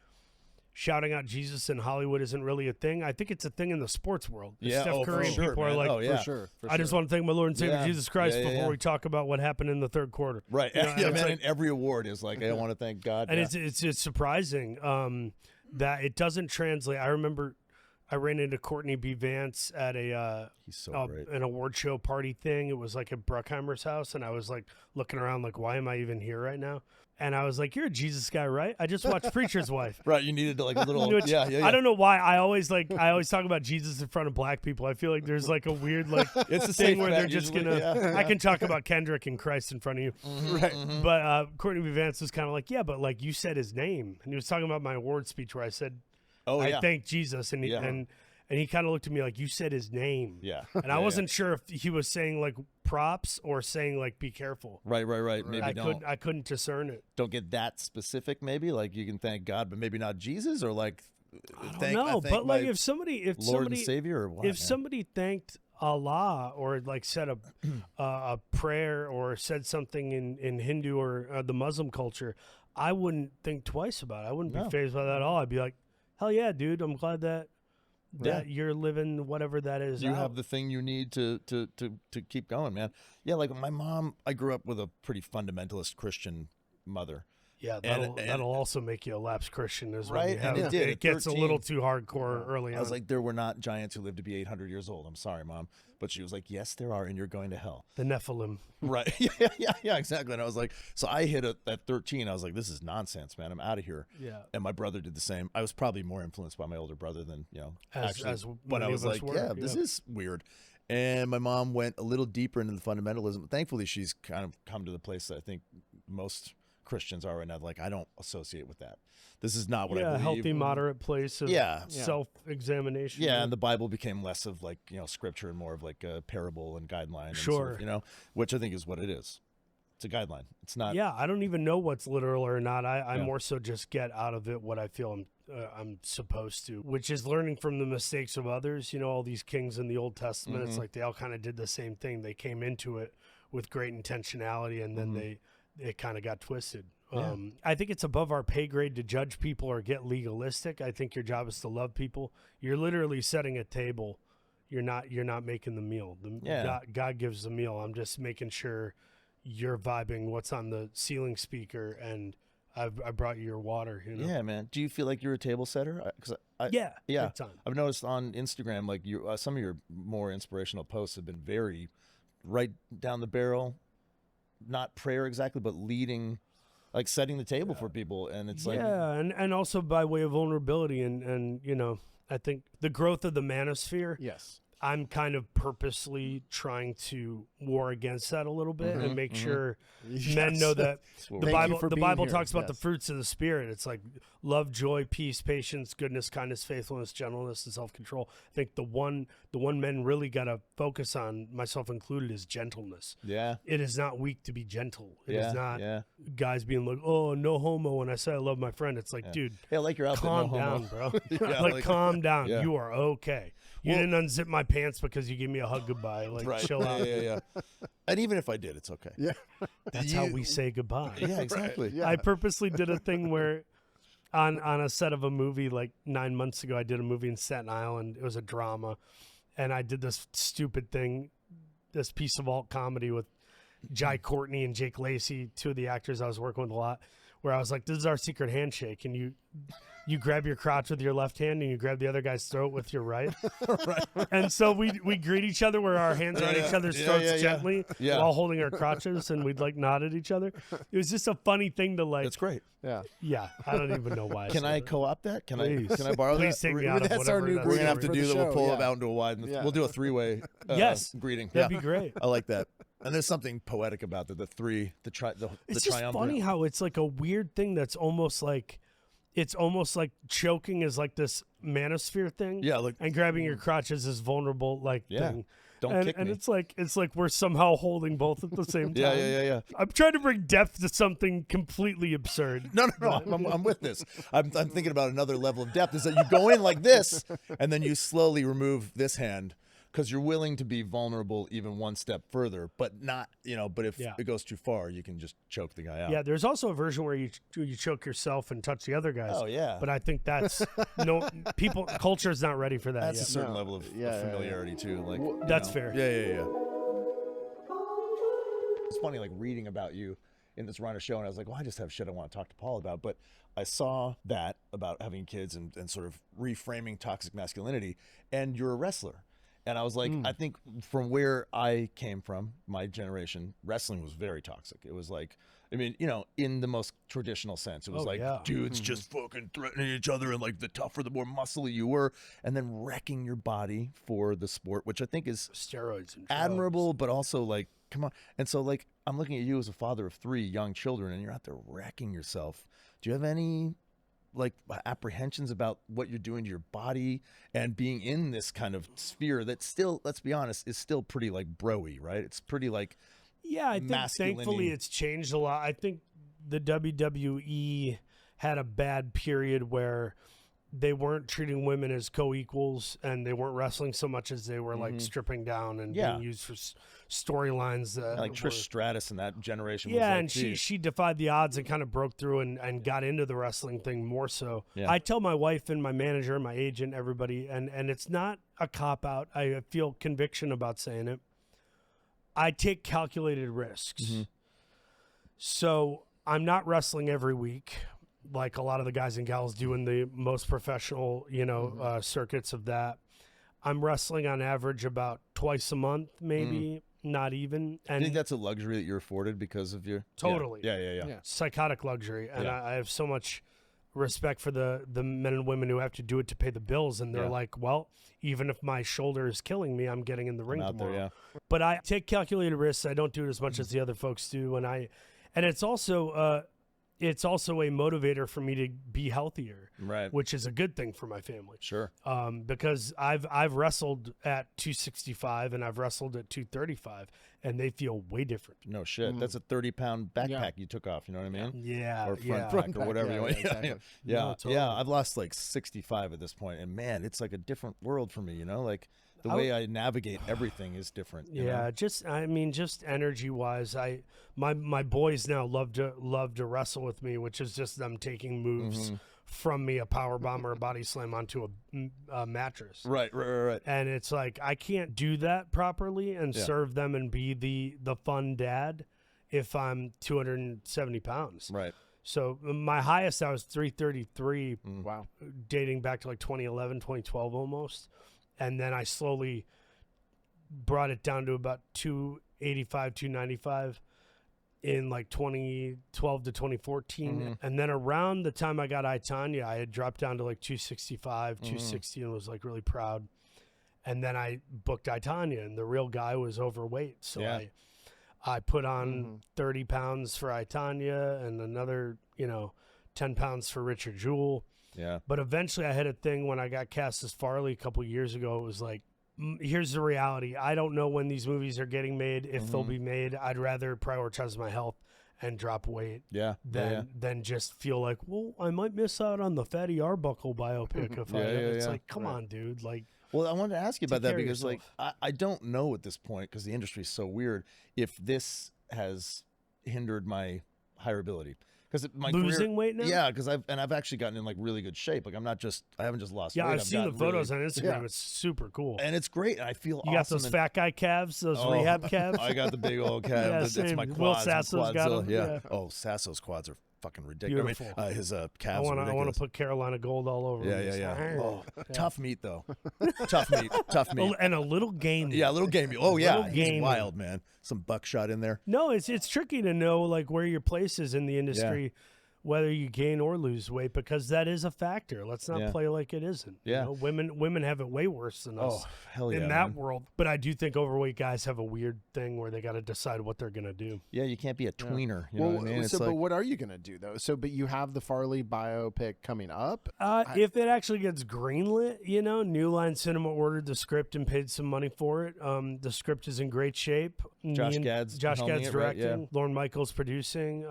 shouting out Jesus in Hollywood isn't really a thing. I think it's a thing in the sports world. Yeah, Steph Curry and people are like, For sure. I just want to thank my Lord and Savior Jesus Christ before yeah. we talk about what happened in the third quarter. Right. You know, Yeah, and it's man. like- And every award is like, I want to thank God. and it's surprising that it doesn't translate. I remember I ran into Courtney B. Vance at He's so great. an award show party thing. It was like at Bruckheimer's house, and I was like looking around like, why am I even here right now? And I was like, you're a Jesus guy, right? I just watched Preacher's Wife. Right. You needed to like a little. Which, yeah. I don't know why I always talk about Jesus in front of black people. I feel like there's like a weird like It's a thing safe where bet they're just usually, gonna. I can talk about Kendrick and Christ in front of you, Right. but Courtney B. Vance was kind of like, yeah, but like you said his name, and he was talking about my award speech where I said, I thank Jesus, and he kind of looked at me like, you said his name. Yeah. And I wasn't sure if he was saying like props or saying like be careful. Right. Maybe I couldn't discern it. don't get that specific. Maybe like you can thank God, but maybe not Jesus, or like I don't know, but like if somebody Lord and Savior, or what? if somebody thanked Allah or like said a prayer or said something in Hindu or the Muslim culture, I wouldn't think twice about it. I wouldn't be fazed by that at all. I'd be like, hell yeah, dude, I'm glad that you're living whatever that is. You have the thing you need to keep going, man. Yeah, like my mom, I grew up with a pretty fundamentalist Christian mother. Yeah, And- that'll also make you a lapsed Christian as well. Right, and it did. It At gets 13, a little too hardcore early on. I was like, there were not giants who lived to be 800 years old. I'm sorry, Mom. But she was like, yes, there are, and you're going to hell. the Nephilim. Right. Yeah, exactly. And I was like, so I hit it at 13. I was like, this is nonsense, man. I'm out of here. Yeah. And my brother did the same. I was probably more influenced by my older brother than, As but I many was of us like, were, this is weird. And my mom went a little deeper into the fundamentalism. Thankfully, she's kind of come to the place that I think most Christians are right now. Like, I don't associate with that. This is not what I believe. a healthy, moderate place of self-examination. Yeah, and the Bible became less of like, scripture and more of like a parable and guideline. And Sure. sort of, which I think is what it is. It's a guideline. It's not. Yeah, I don't even know what's literal or not. I Yeah. more so just get out of it what I feel I'm supposed to, which is learning from the mistakes of others. You know, all these kings in the Old Testament, it's like they all kind of did the same thing. They came into it with great intentionality, and then it kind of got twisted. Yeah. I think it's above our pay grade to judge people or get legalistic. I think your job is to love people. You're literally setting a table. You're not making the meal. God gives the meal. I'm just making sure you're vibing what's on the ceiling speaker, and I brought you your water. You know? Yeah, man. Do you feel like you're a table setter? Because Yeah. yeah. Big time. I've noticed on Instagram, like you, some of your more inspirational posts have been very right down the barrel, not prayer exactly, but leading, like setting the table for people, and it's like and also by way of vulnerability, and you know, I think the growth of the manosphere. Yes. I'm kind of purposely trying to war against that a little bit and make sure men know that the Bible talks about the fruits of the Spirit. It's like love, joy, peace, patience, goodness, kindness, faithfulness, gentleness, and self-control. I think the one men really got to focus on, myself included, is gentleness. Yeah. It is not weak to be gentle. It is not guys being like, oh, no homo when I say I love my friend. It's like, dude, I like your outfit. calm No homo. down, bro. Yeah, like, calm down. Yeah. You are okay. You didn't unzip my pants because you gave me a hug goodbye. Like, Right. chill out. Yeah. And even if I did, it's okay. Yeah. That's how we say goodbye. Yeah, exactly. Yeah. I purposely did a thing where on a set of a movie like 9 months ago, I did a movie in Staten Island. It was a drama. And I did this stupid thing, this piece of alt comedy with Jai Courtney and Jake Lacey, two of the actors I was working with a lot, where I was like, this is our secret handshake. And you grab your crotch with your left hand and you grab the other guy's throat with your right. Right. And so we greet each other where our hands are on each other's throats gently while holding our crotches, and we'd like nod at each other. It was just a funny thing to like. That's great. Yeah. Yeah, I don't even know why. Can I co-opt that? Can I borrow Please that? take me out of That's our whatever new that's We're gonna have for to the do that. We'll show, pull yeah. it out into a wide. Yeah. We'll do a three-way. Yes. Greeting. That'd Yeah. be great. I like that. And there's something poetic about the It's just triumvirate. funny how it's like a weird thing that's almost like, it's almost like choking is like this manosphere thing. Yeah, like And grabbing your crotch is this vulnerable like thing. don't kick and me. it's like we're somehow holding both at the same time. Yeah. I'm trying to bring depth to something completely absurd. No. I'm with this. I'm thinking about another level of depth. Is that you go in like this, and then you slowly remove this hand because you're willing to be vulnerable even one step further, but not, But if it goes too far, you can just choke the guy out. Yeah, there's also a version where you choke yourself and touch the other guys. Oh yeah. But I think that's culture is not ready for that That's yet. a certain level of familiarity too. Like That's fair. Yeah. It's funny, like reading about you in this Runner show, and I was like, well, I just have shit I want to talk to Paul about. But I saw that about having kids and sort of reframing toxic masculinity, and you're a wrestler. And I was like, I think from where I came from, my generation, wrestling was very toxic. It was like, I mean, in the most traditional sense, it was dudes just fucking threatening each other, and like the tougher, the more muscly you were, and then wrecking your body for the sport, which I think is Steroids and drugs. admirable, but also like, come on. And so like, I'm looking at you as a father of 3 young children, and you're out there wrecking yourself. Do you have any like apprehensions about what you're doing to your body and being in this kind of sphere that still, let's be honest, is still pretty like bro-y, right? It's pretty like I think thankfully it's changed a lot. I think the WWE had a bad period where they weren't treating women as co-equals, and they weren't wrestling so much as they were like stripping down and being used for storylines. like Trish Stratus and that generation. Yeah, was like, and geez. she defied the odds and kind of broke through and got into the wrestling thing more so. Yeah. I tell my wife and my manager, my agent, everybody, and it's not a cop-out. I feel conviction about saying it. I take calculated risks. So I'm not wrestling every week like a lot of the guys and gals do in the most professional, circuits of that. I'm wrestling on average about twice a month, maybe, not even. And Do you think that's a luxury that you're afforded because of your Totally. Yeah. psychotic luxury. And Yeah. I have so much respect for the men and women who have to do it to pay the bills. And they're like, well, even if my shoulder is killing me, I'm getting in the ring out tomorrow. there, But I take calculated risks. I don't do it as much as the other folks do. And it's also, it's also a motivator for me to be healthier, Right. which is a good thing for my family. Sure. Because I've wrestled at 265 and I've wrestled at 235, and they feel way different. No shit. That's a 30-pound backpack you took off. You know what I mean? Yeah, Or front Front pack or pack, whatever yeah, you want. yeah, exactly. Yeah. No, totally. Yeah. I've lost like 65 at this point, and man, it's like a different world for me. You know, like the I way I navigate everything is different. You Yeah, know? just energy wise, my boys now love to wrestle with me, which is just them taking moves from me, a power bomb or a body slam onto a mattress. Right. And it's like I can't do that properly and Yeah. serve them and be the fun dad if I'm 270 pounds. Right. So my highest, I was 333, Wow. dating back to like 2011, 2012 almost. And then I slowly brought it down to about 285, 295 in like 2012 to 2014. And then around the time I got I, Tonya, I had dropped down to like 265, 260 and was like really proud. And then I booked I, Tonya, and the real guy was overweight. So Yeah. I put on 30 pounds for I, Tonya, and another, 10 pounds for Richard Jewell. Yeah. But eventually I had a thing when I got cast as Farley a couple years ago. It was like, here's the reality. I don't know when these movies are getting made, if they'll be made. I'd rather prioritize my health and drop weight Yeah. than just feel like, well, I might miss out on the Fatty Arbuckle biopic if it's like, come on, dude. Like, Well, I wanted to ask you about that care of because, like, I don't know at this point because the industry is so weird if this has hindered my hireability. Because my losing career, weight now? yeah. Because I've actually gotten in like really good shape. Like I haven't just lost weight. I've seen the gotten photos really, on Instagram. It's super cool. and it's great. And I feel You got awesome. those and- fat guy calves, those rehab calves. I got the big old Yeah, calves. That's same. my Will quads. Sasso's got Quadzilla, 'em, yeah. yeah. Oh, Sasso's quads are fucking ridiculous. Beautiful. I mean, his I calves are want ridiculous. to put Carolina Gold all over. Yeah, them. yeah. Oh, Yeah. tough meat though. Tough meat. And a little gamey. Yeah, a little gamey. Oh yeah, Little he's gamey. wild, man. Some buckshot in there. No, it's tricky to know like where your place is in the industry, whether you gain or lose weight, because that is a factor. Let's not Yeah. play like it isn't. Yeah. Women have it way worse than us Oh hell yeah, in that man. world. But I do think overweight guys have a weird thing where they got to decide what they're gonna do. Yeah, you can't be a tweener. You know Well, what I mean? It's so but like, what are you gonna do though? So, but you have the Farley biopic coming up. If it actually gets greenlit, New Line Cinema ordered the script and paid some money for it. The script is in great shape. Josh Gad's helming it, right? directing, Yeah. Lorne Michaels producing,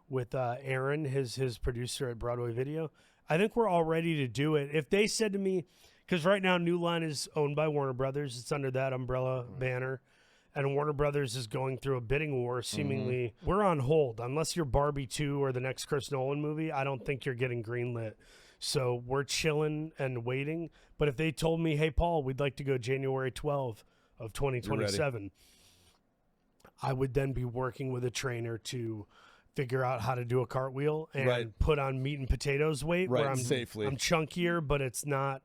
with Aaron, his producer at Broadway Video. I think we're all ready to do it. If they said to me, because right now New Line is owned by Warner Brothers, it's under that umbrella banner, and Warner Brothers is going through a bidding war. Seemingly, we're on hold unless you're Barbie 2 or the next Chris Nolan movie. I don't think you're getting greenlit. So we're chilling and waiting. But if they told me, hey, Paul, we'd like to go January 12 of 2027, I would then be working with a trainer to figure out how to do a cartwheel and Right. put on meat and potatoes weight where Right, I'm safely. I'm chunkier, but it's not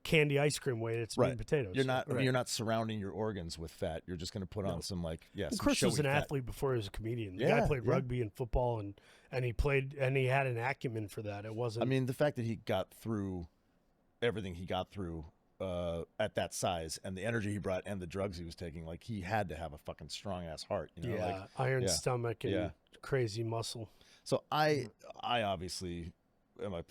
candy ice cream weight. It's meat and potatoes. You're not surrounding your organs with fat. You're just going to put on some like some Chris was showy an fat. athlete before he was a comedian. The Yeah, guy played yeah. rugby and football and he had an acumen for that. It wasn't. I mean, the fact that he got through everything he got through at that size and the energy he brought and the drugs he was taking, like he had to have a fucking strong ass heart. You know? yeah, Like, iron yeah. stomach and Yeah. crazy muscle. So I obviously am a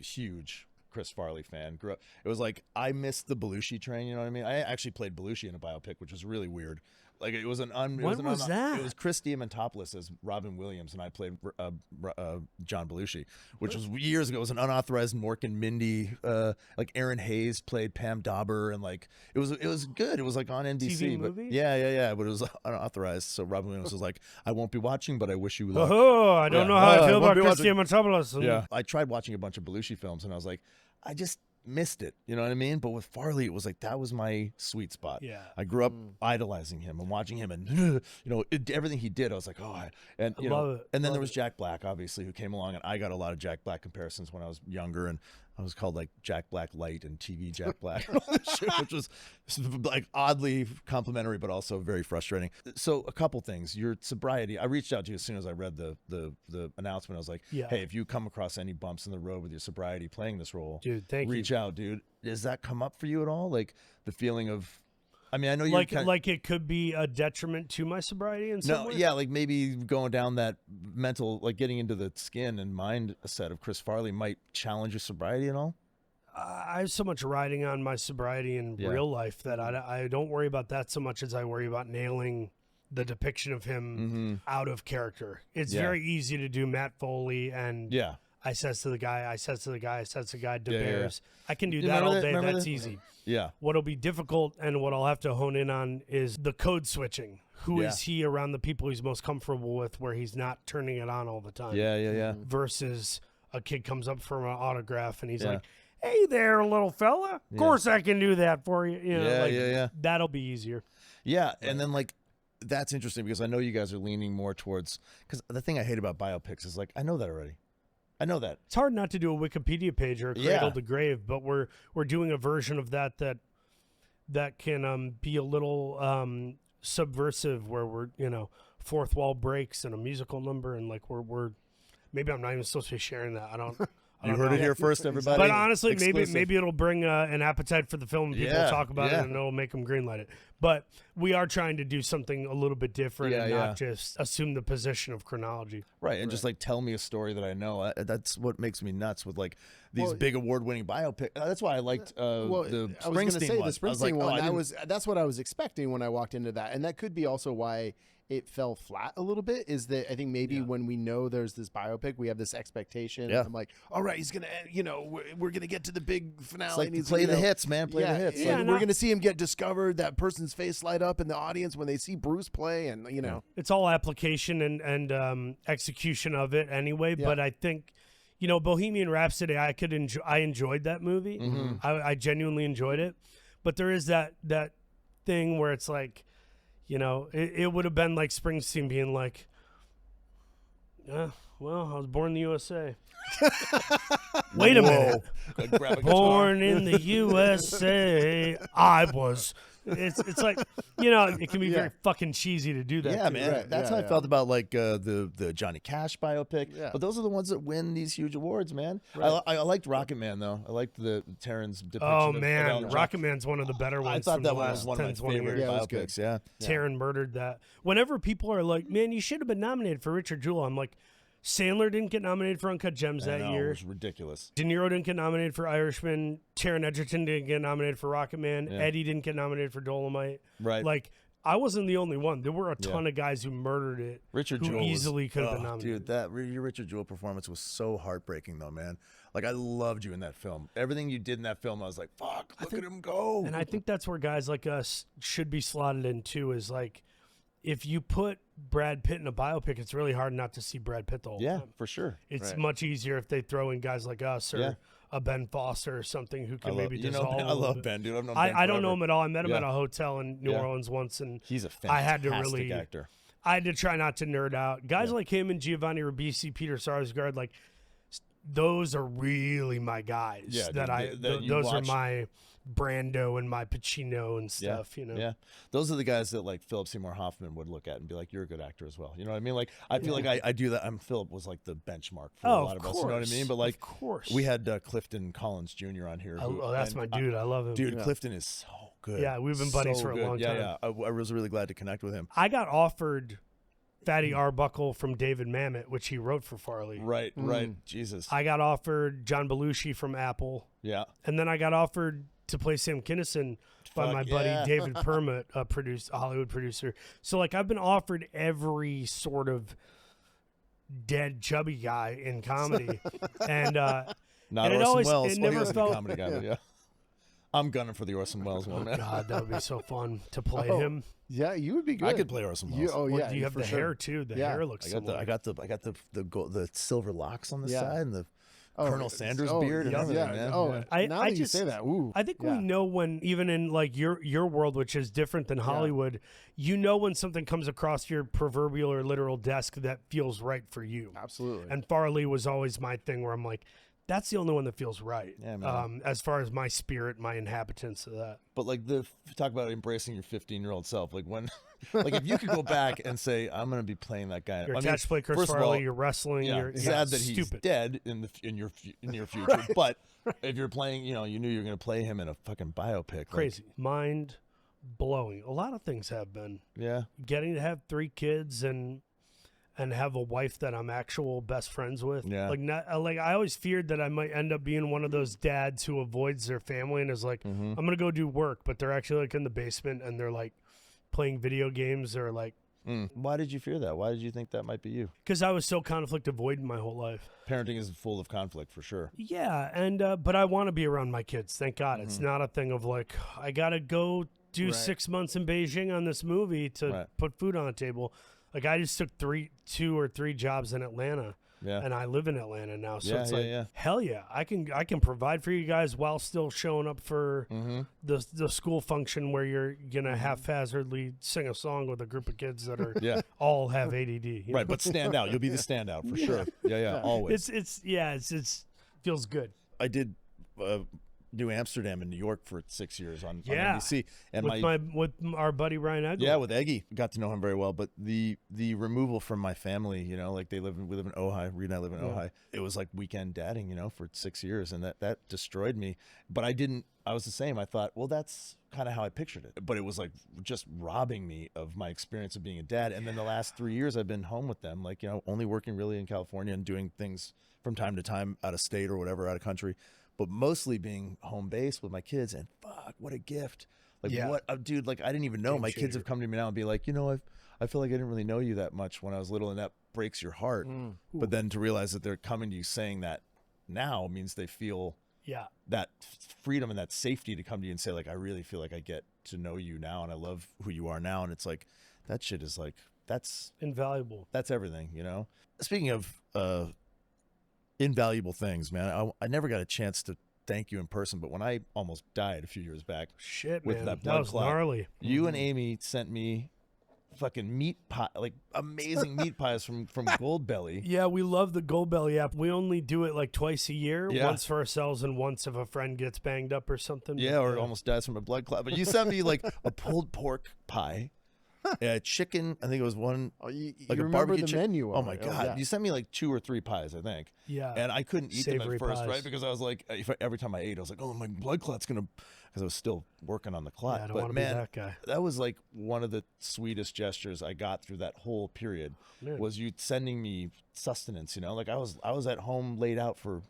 huge Chris Farley fan. Grew up. It was like I missed the Belushi train. You know what I mean? I actually played Belushi in a biopic, which was really weird. Like it was an When was that? It was Chris Diamantopoulos as Robin Williams, and I played John Belushi, which was years ago. It was an unauthorized Mork and Mindy. Like Aaron Hayes played Pam Dauber, and like it was good. It was like on NBC. TV but movie? Yeah. But it was unauthorized. So Robin Williams was like, "I won't be watching, but I wish you luck." Oh, I don't Yeah. know how I feel won't about be Chris watching. Diamantopoulos. Yeah, I tried watching a bunch of Belushi films, and I was like, I just missed it. You know what I mean? But with Farley, it was like that was my sweet spot. Yeah. I grew up idolizing him and watching him, and everything he did, I was like, oh, and you love know, it. and then Love there was it. Jack Black, obviously, who came along, and I got a lot of Jack Black comparisons when I was younger, and I was called like Jack Black Light and TV Jack Black, and all this shit, which was like oddly complimentary, but also very frustrating. So a couple things, your sobriety. I reached out to you as soon as I read the announcement. I was like, Yeah. hey, if you come across any bumps in the road with your sobriety playing this role, Dude, thank you. reach out, dude. Does that come up for you at all? Like the feeling of I mean, I know you're like it could be a detriment to my sobriety in some way. Yeah, like maybe going down that mental, like getting into the skin and mind set of Chris Farley might challenge your sobriety and all. I have so much riding on my sobriety in real life that I don't worry about that so much as I worry about nailing the depiction of him out of character. It's very easy to do Matt Foley and I says to the guy, DeBears. I can do that all day. That's easy. Yeah. What'll be difficult and what I'll have to hone in on is the code switching. Who is he around the people he's most comfortable with where he's not turning it on all the time? Yeah. Versus a kid comes up for an autograph and he's like, hey there, little fella. Of course I can do that for you. You know, that'll be easier. Yeah, and then like that's interesting because I know you guys are leaning more towards, because the thing I hate about biopics is like, I know that already. I know that. It's hard not to do a Wikipedia page or a cradle to grave, but we're doing a version of that can be a little subversive where we're, you know, fourth wall breaks and a musical number and like we're maybe I'm not even supposed to be sharing that. I don't You heard it here first, everybody. But honestly, Exclusive. maybe it'll bring an appetite for the film. And people will talk about it, and it'll make them greenlight it. But we are trying to do something a little bit different and not just assume the position of chronology. Right, and just like tell me a story that I know. That's what makes me nuts with like these big award-winning biopics. That's why I liked the Springsteen one. I was going to say the Springsteen one. That's what I was expecting when I walked into that, and that could be also why it fell flat a little bit. Is that I think maybe when we know there's this biopic, we have this expectation. Yeah. I'm like, all right, he's gonna, you know, we're gonna get to the big finale. It's like and he's play the hits, man. Play the hits. Yeah, we're gonna see him get discovered. That person's face light up in the audience when they see Bruce play, and you know, it's all application and execution of it anyway. But I think, you know, Bohemian Rhapsody, I enjoyed that movie. I genuinely enjoyed it. But there is that thing where it's like, you know, it would have been like Springsteen being like, well, I was born in the USA. Wait a minute. Born in the USA. I was. It's like, you know, it can be very fucking cheesy to do that. Yeah, too. man. Right. That's how I felt about like the Johnny Cash biopic. Yeah. But those are the ones that win these huge awards, man. Right. I liked Rocket Man though. I liked the Terrence depiction. Oh man, Rocket Man's one of the better ones. I thought from that the one last was one of my 20 favorite years. biopics. Yeah. Taron murdered that. Whenever people are like, "Man, you should have been nominated for Richard Jewell," I'm like, Sandler didn't get nominated for Uncut Gems that year. It was ridiculous. De Niro didn't get nominated for Irishman. Taron Egerton didn't get nominated for Rocket Man. Yeah. Eddie didn't get nominated for Dolomite. Right. Like, I wasn't the only one. There were a ton of guys who murdered it. Richard who Jewell easily could have been nominated. Dude, your Richard Jewell performance was so heartbreaking, though, man. Like, I loved you in that film. Everything you did in that film, I was like, fuck, look at him go. And I think that's where guys like us should be slotted in, too, is like, if you put Brad Pitt in a biopic, it's really hard not to see Brad Pitt the whole time. For sure. It's much easier if they throw in guys like us or a Ben Foster or something who can maybe dissolve. I love Ben, dude. I've known Ben I don't forever. know him at all. I met him at a hotel in New Orleans once, and he's a fantastic actor. I had to try not to nerd out. Guys like him and Giovanni Ribisi, Peter Sarsgaard, like those are really my guys. Yeah, those are my Brando and my Pacino and stuff. Yeah, you know. Yeah, those are the guys that like Philip Seymour Hoffman would look at and be like, "You're a good actor as well." You know what I mean? Like, I feel like I do that. Philip was like the benchmark for a lot of us. You know what I mean? But like, of course, we had Clifton Collins Jr. on here. That's my dude. I love him. Dude, Clifton is so good. Yeah, we've been buddies for a long time. Yeah. I was really glad to connect with him. I got offered Fatty Arbuckle from David Mamet, which he wrote for Farley. Right. Jesus. I got offered John Belushi from Apple. Yeah. And then I got offered to play Sam Kinison by my buddy David Permit, a Hollywood producer. So like I've been offered every sort of dead chubby guy in comedy, and not and Orson Welles. It never felt a comedy guy, but yeah. I'm gunning for the Orson Welles one, man. God, that would be so fun to play him. Yeah, you would be good. I could play Orson Welles. Do you have the hair too? The hair looks similar. I got the silver locks on the side and the Colonel Sanders beard and everything, man. Now that you say that, I think we know when, even in like your world, which is different than Hollywood, you know when something comes across your proverbial or literal desk that feels right for you. Absolutely. And Farley was always my thing where I'm like, that's the only one that feels right. Yeah, man. As far as my spirit, my inhabitants of that. But like talk about embracing your 15-year-old self. Like when, like if you could go back and say, I'm going to be playing that guy. You're attached to play Chris Farley. You're wrestling. You're sad that he's dead in your near future. But if you're playing, you knew you were going to play him in a fucking biopic. Crazy. Mind blowing. A lot of things have been. Yeah. Getting to have 3 kids and have a wife that I'm actual best friends with. Yeah. Like I always feared that I might end up being one of those dads who avoids their family and is like, I'm gonna go do work, but they're actually like in the basement and they're like playing video games or like. Why did you fear that? Why did you think that might be you? Because I was so conflict avoidant my whole life. Parenting is full of conflict for sure. Yeah, and but I want to be around my kids. Thank God, it's not a thing of like I gotta go do 6 months in Beijing on this movie to put food on the table. Like I just took 2 or 3 jobs in Atlanta. Yeah. And I live in Atlanta now, so Yeah, it's yeah, like yeah. hell yeah, I can provide for you guys while still showing up for the school function where you're gonna haphazardly sing a song with a group of kids that are all have ADD. You know? Right, but stand out. You'll be the standout for sure. Yeah, always. It's feels good. I did do Amsterdam and New York for 6 years on NBC, and with our buddy Ryan Eggley. Yeah, with Eggy, got to know him very well. But the removal from my family, you know, like we live in Ojai. Reed and I live in Ojai. It was like weekend dadding, you know, for 6 years, and that destroyed me. But I was the same. I thought, well, that's kind of how I pictured it. But it was like just robbing me of my experience of being a dad. And then the last 3 years, I've been home with them, like, you know, only working really in California and doing things from time to time out of state or whatever, out of country. But mostly being home based with my kids, and fuck, what a gift! Like what, dude? Like I didn't even know. My kids have come to me now and be like, you know, I feel like I didn't really know you that much when I was little, and that breaks your heart. But then to realize that they're coming to you saying that now means they feel that freedom and that safety to come to you and say like, I really feel like I get to know you now, and I love who you are now, and it's like that shit is like that's invaluable. That's everything, you know. Speaking of invaluable things, man. I never got a chance to thank you in person, but when I almost died a few years back, with man, that was clot, gnarly. You and Amy sent me fucking meat pie, like amazing meat pies from Goldbelly. Yeah, we love the Goldbelly app. We only do it like twice a year, once for ourselves and once if a friend gets banged up or something. Yeah, or almost dies from a blood clot. But you sent me like a pulled pork pie. Chicken, I think it was one, like you a barbecue the menu. Oh my God. You sent me like 2 or 3 pies, I think. Yeah. And I couldn't eat them Savory at first, pies. right? Because I was like, every time I ate, I was like, oh, my blood clot's going to, because I was still working on the clot. Yeah, I don't want to be that guy. That was like one of the sweetest gestures I got through that whole period was you sending me sustenance, you know? Like I was at home laid out for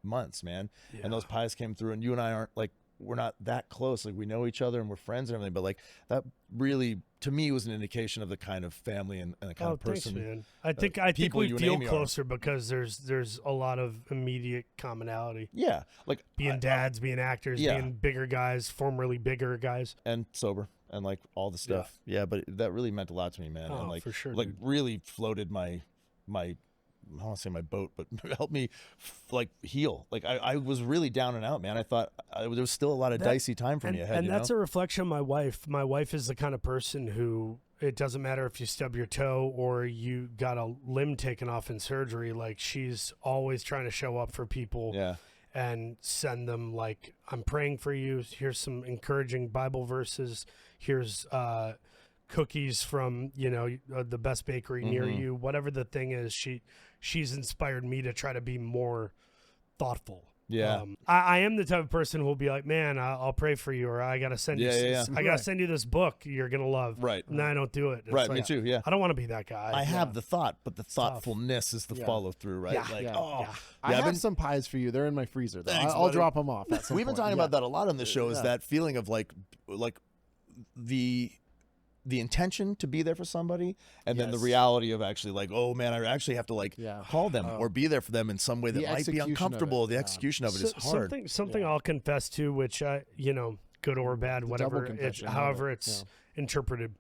months, man. Yeah. And those pies came through, and you and I aren't like, we're not that close. Like we know each other and we're friends and everything, but like that really, to me, was an indication of the kind of family and the kind of person. Thanks, man. I think we feel closer because there's a lot of immediate commonality. Yeah, like being dads, being actors, being bigger guys, formerly bigger guys, and sober, and like all the stuff. Yeah, but that really meant a lot to me, man. Oh, and like for sure, like dude. really floated my. I don't want to say my boat, but helped me like heal. Like I was really down and out, man. I thought there was still a lot of dicey time for me ahead. And that's a reflection of my wife. My wife is the kind of person who, it doesn't matter if you stub your toe or you got a limb taken off in surgery. Like she's always trying to show up for people. Yeah. And send them like, I'm praying for you. Here's some encouraging Bible verses. Here's cookies from the best bakery near you. Whatever the thing is, she's inspired me to try to be more thoughtful. Yeah. I am the type of person who will be like, man, I'll pray for you, or I gotta send you. I gotta send you this book you're gonna love. Right. And I don't do it. It's right. like, Me too. Yeah. I don't want to be that guy. I have the thought, but the thoughtfulness is the follow through. Right. Yeah. I have some pies for you. They're in my freezer. Though. Thanks, I'll drop them off. We've been talking about that a lot on this show. Is that feeling of like the intention to be there for somebody, and then the reality of actually like, oh man, I actually have to like call them or be there for them in some way that might be uncomfortable. The execution of it is hard. Something I'll confess to, which good or bad, whatever, however it's interpreted.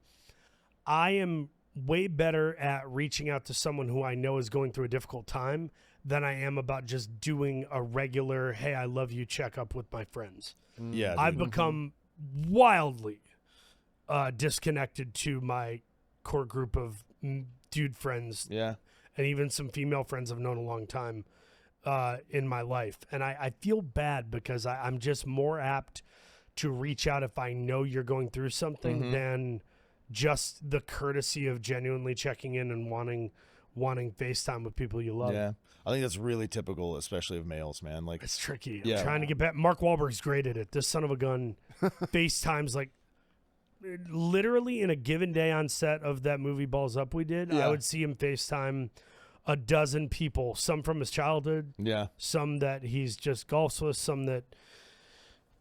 I am way better at reaching out to someone who I know is going through a difficult time than I am about just doing a regular, hey, I love you checkup with my friends. Yeah, I've become wildly disconnected to my core group of dude friends. Yeah. And even some female friends I've known a long time in my life. And I feel bad because I'm just more apt to reach out if I know you're going through something than just the courtesy of genuinely checking in and wanting FaceTime with people you love. Yeah. I think that's really typical, especially of males, man. Like it's tricky. I'm trying to get back. Mark Wahlberg's great at it. This son of a gun FaceTimes like literally in a given day on set of that movie Balls Up we did, I would see him FaceTime a dozen people, some from his childhood, some that he's just golfs with, some that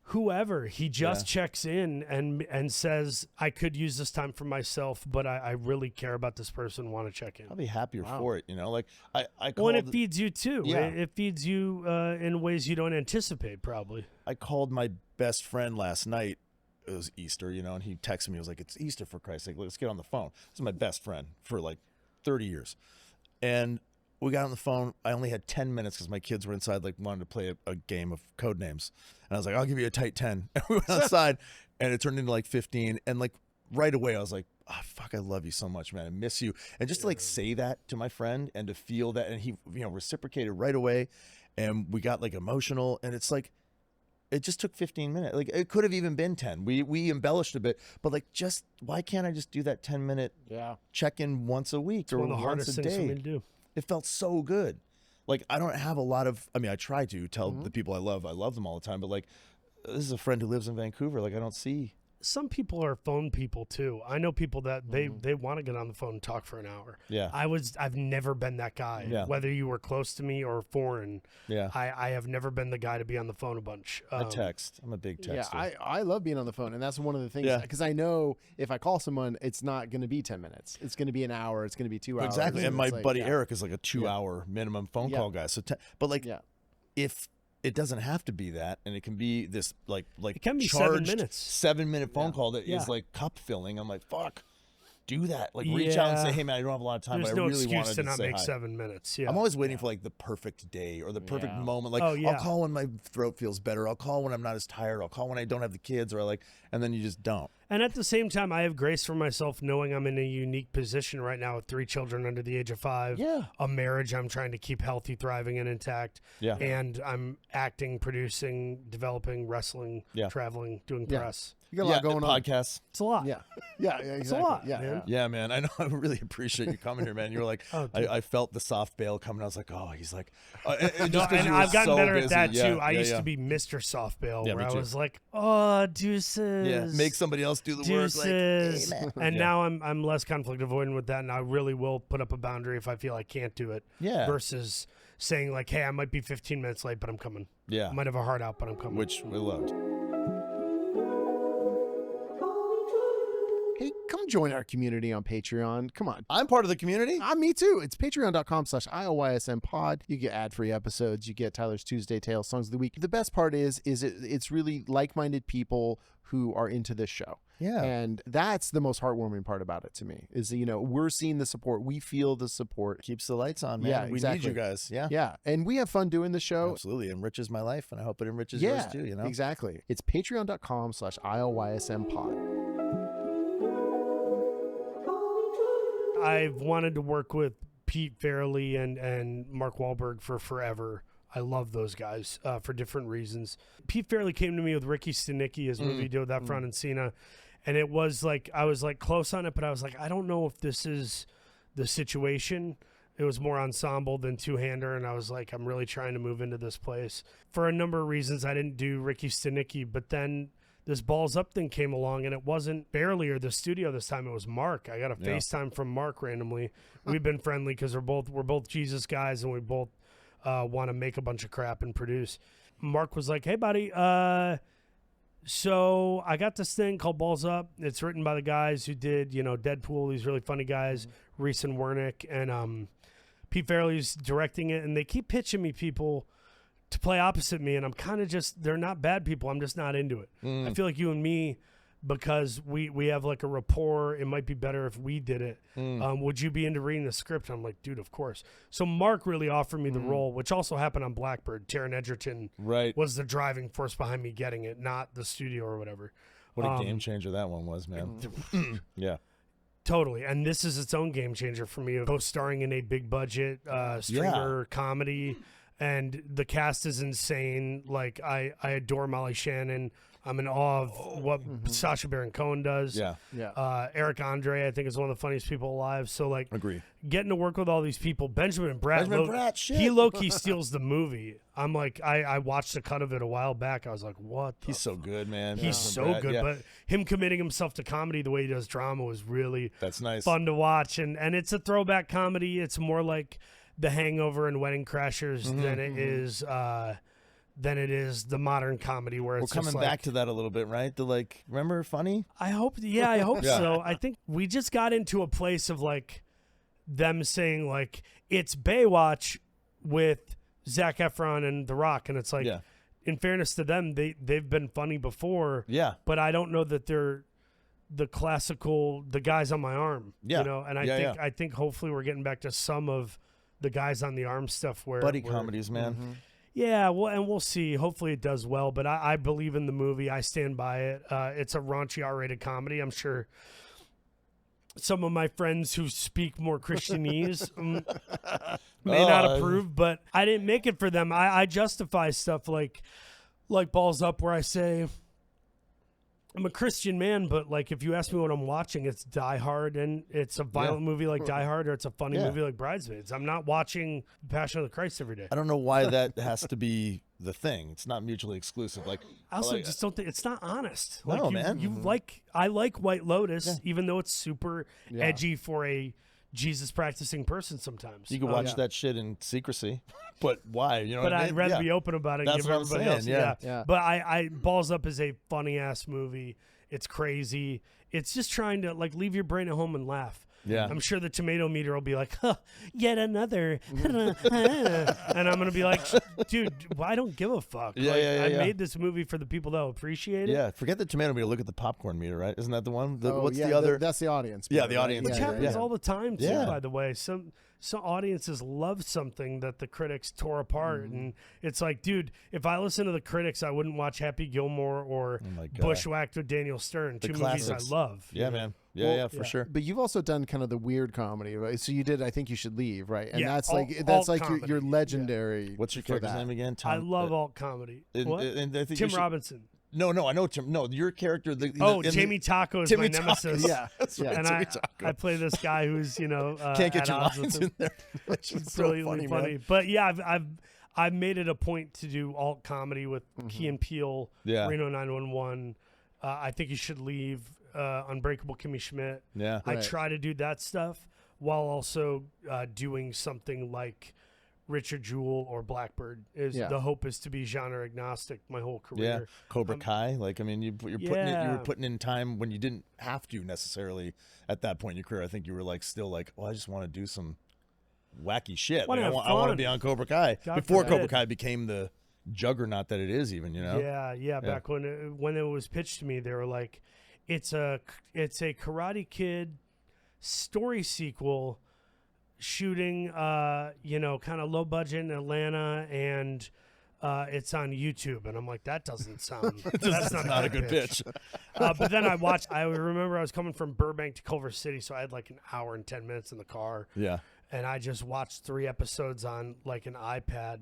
whoever. He just checks in and says, I could use this time for myself, but I really care about this person, want to check in. I'll be happier for it, you know? Like, I Well, and called... it feeds you, too. Yeah. It feeds you in ways you don't anticipate, probably. I called my best friend last night. It was Easter, you know, and he texted me. He was like, it's Easter, for Christ's sake. Let's get on the phone. This is my best friend for like 30 years. And we got on the phone. I only had 10 minutes because my kids were inside, like, wanted to play a game of code names. And I was like, I'll give you a tight 10. And we went outside, and it turned into like 15. And like right away, I was like, oh, fuck, I love you so much, man. I miss you. And just to like say that to my friend and to feel that, and he, you know, reciprocated right away. And we got like emotional. And it's like, it just took 15 minutes. Like, it could have even been 10. We embellished a bit, but like, just why can't I just do that 10-minute check-in once a week or one of the once hardest a things for day? me to do. It felt so good. Like, I don't have a lot of, I mean, I try to tell the people I love them all the time, but like, this is a friend who lives in Vancouver. Like, I don't see. Some people are phone people too. I know people that they want to get on the phone and talk for an hour. Yeah. I've never been that guy. Yeah. Whether you were close to me or foreign. Yeah. I have never been the guy to be on the phone a bunch. I text. I'm a big texter. Yeah, I love being on the phone, and that's one of the things, because I know if I call someone, it's not going to be 10 minutes. It's going to be an hour. It's going to be 2 hours. Exactly. And my It's like, buddy Eric is like a 2-hour minimum phone call guy. So, but like, if it doesn't have to be that, and it can be this like it can be charged 7 minutes. 7-minute phone call that is like cup filling. I'm like, fuck, do that. Like, reach out and say, hey man, I don't have a lot of time, There's but no I really wanted excuse to not say make hi. 7 minutes. Yeah. I'm always waiting for like the perfect day or the perfect moment. Like, Oh, yeah. I'll call when my throat feels better. I'll call when I'm not as tired. I'll call when I don't have the kids, or like, and then you just don't. And at the same time, I have grace for myself knowing I'm in a unique position right now with 3 children under the age of 5. Yeah. A marriage I'm trying to keep healthy, thriving, and intact. Yeah. And I'm acting, producing, developing, wrestling, traveling, doing press. You got a lot going on. Podcasts. It's a lot. Yeah, exactly. It's a lot, yeah, man. Yeah, man. I know. I really appreciate you coming here, man. You were like, I felt the soft bail coming. I was like, oh, he's like, and just 'cause And you were I've gotten so better busy. at that Yeah, too. I yeah, used yeah. to be Mr. Soft Bail, Yeah, where me I too. was like, oh, deuces. Yeah, make somebody else do the work. Like, Deuces. hey, man. And now I'm less conflict avoidant with that, and I really will put up a boundary if I feel I can't do it. Yeah. Versus saying like, hey, I might be 15 minutes late, but I'm coming. Yeah. I might have a heart out, but I'm coming. Which we loved. Hey, come join our community on Patreon. Come on. I'm part of the community. Me too. It's patreon.com/ILYSM pod. You get ad-free episodes. You get Tyler's Tuesday Tales, Songs of the Week. The best part is it's really like-minded people who are into this show. Yeah. And that's the most heartwarming part about it to me is, we're seeing the support. We feel the support. Keeps the lights on, man. Yeah, We exactly. need you guys. Yeah. Yeah. And we have fun doing the show. Absolutely. It enriches my life, and I hope it enriches yours too, you know? Exactly. It's patreon.com/ILYSM pod. I've wanted to work with Pete Fairley and Mark Wahlberg for forever. I love those guys for different reasons. Pete Fairley came to me with Ricky Stenicki, his movie Deal with That Front and Cena. And it was like, I was like close on it, but I was like, I don't know if this is the situation. It was more ensemble than two-hander. And I was like, I'm really trying to move into this place. For a number of reasons, I didn't do Ricky Stenicki, but then this Balls Up thing came along, and it wasn't Fairley or the studio this time. It was Mark. I got a FaceTime from Mark randomly. We've been friendly because we're both Jesus guys, and we both want to make a bunch of crap and produce. Mark was like, hey, buddy, so I got this thing called Balls Up. It's written by the guys who did, Deadpool, these really funny guys, Reese and Wernick, and Pete Fairley's directing it, and they keep pitching me people to play opposite me, and I'm kind of they're not bad people. I'm just not into it. I feel like you and me, because we have like a rapport, it might be better if we did it. Would you be into reading the script? I'm like, dude, of course. So Mark really offered me the role, which also happened on Blackbird. Taron Egerton was the driving force behind me getting it, not the studio or whatever. What a game changer that one was, man. Yeah. Totally. And this is its own game changer for me, co-starring in a big budget streamer comedy. And the cast is insane. Like, I adore Molly Shannon. I'm in awe of what Sacha Baron Cohen does. Yeah. Eric Andre, I think, is one of the funniest people alive. So, like, Agree. getting to work with all these people. Benjamin Bratt, shit. he low-key steals the movie. I'm like, I watched a cut of it a while back. I was like, what the He's so good, man. He's so good, but him committing himself to comedy the way he does drama was really That's nice. fun to watch. And it's a throwback comedy. It's more like The Hangover and Wedding Crashers than it is the modern comedy where We're it's coming just back to that a little bit, right? The like, remember Funny? I hope so. I think we just got into a place of like them saying like it's Baywatch with Zac Efron and The Rock, and it's like, in fairness to them, they've been funny before. Yeah. But I don't know that they're the classical the guys on my arm. Yeah. You know, and I think hopefully we're getting back to some of the guys on the arm stuff where buddy comedies, man. Yeah, well, and we'll see. Hopefully it does well, but I believe in the movie. I stand by it. It's a raunchy R-rated comedy. I'm sure some of my friends who speak more Christianese may not approve, but I didn't make it for them. I justify stuff like Balls Up, where I say I'm a Christian man, but like if you ask me what I'm watching, it's Die Hard, and it's a violent movie like Die Hard, or it's a funny movie like Bridesmaids. I'm not watching Passion of the Christ every day. I don't know why that has to be the thing. It's not mutually exclusive. Like I also just don't think it's not honest. No, like man. I like White Lotus, even though it's super edgy for a Jesus practicing person sometimes. You can watch that shit in secrecy, but why? You know, but what I I'd mean? rather be open about it. And That's give what I'm everybody saying, else. yeah. But I Balls Up is a funny ass movie. It's crazy. It's just trying to like leave your brain at home and laugh. Yeah. I'm sure the tomato meter will be like, huh, yet another. And I'm going to be like, dude, I don't give a fuck. I made this movie for the people that will appreciate it. Yeah, forget the tomato meter. Look at the popcorn meter, right? Isn't that the one? What's the yeah, other? That's the audience. Yeah, meter, the audience. Which happens all the time, too, Yeah. by the way. Some audiences love something that the critics tore apart. And it's like, dude, if I listen to the critics, I wouldn't watch Happy Gilmore or my God. Bushwhacked with Daniel Stern. The Two classics. movies I love. Yeah, man. Yeah, for sure. But you've also done kind of the weird comedy, right? So you did I Think You Should Leave, right? And Yeah, that's alt like comedy. your legendary. What's your for character's that. name again? I Tom, love alt comedy. What? and I think Tim you should- Robinson. No, I know Tim. No, your character. Jamie Taco is Timmy my nemesis. Taco. Yeah, that's right. And Timmy I Taco. play this guy who's Can't get at your odds lines with him. in there. It's It's so brilliantly funny. man. But yeah, I've made it a point to do alt comedy with Key and Peele, Yeah. Reno 911. I Think You Should Leave, Unbreakable Kimmy Schmidt. Yeah. I Right. try to do that stuff while also doing something like Richard Jewell or Blackbird. The hope is to be genre agnostic my whole career. Yeah, Cobra Kai. Like, I mean, you're putting it. You Yeah. were putting in time when you didn't have to necessarily at that point in your career. I think you were like still like, oh, I just want to do some wacky shit. Wanna Like, have I want to fun. be on Cobra Kai God before forbid. Cobra Kai became the juggernaut that it is. Even Yeah. Back when it was pitched to me, they were like, it's a Karate Kid story sequel shooting, kind of low budget in Atlanta, and it's on YouTube. And I'm like, that doesn't sound. That's not a good pitch. But then I remember I was coming from Burbank to Culver City, so I had like an hour and 10 minutes in the car. Yeah. And I just watched 3 episodes on like an iPad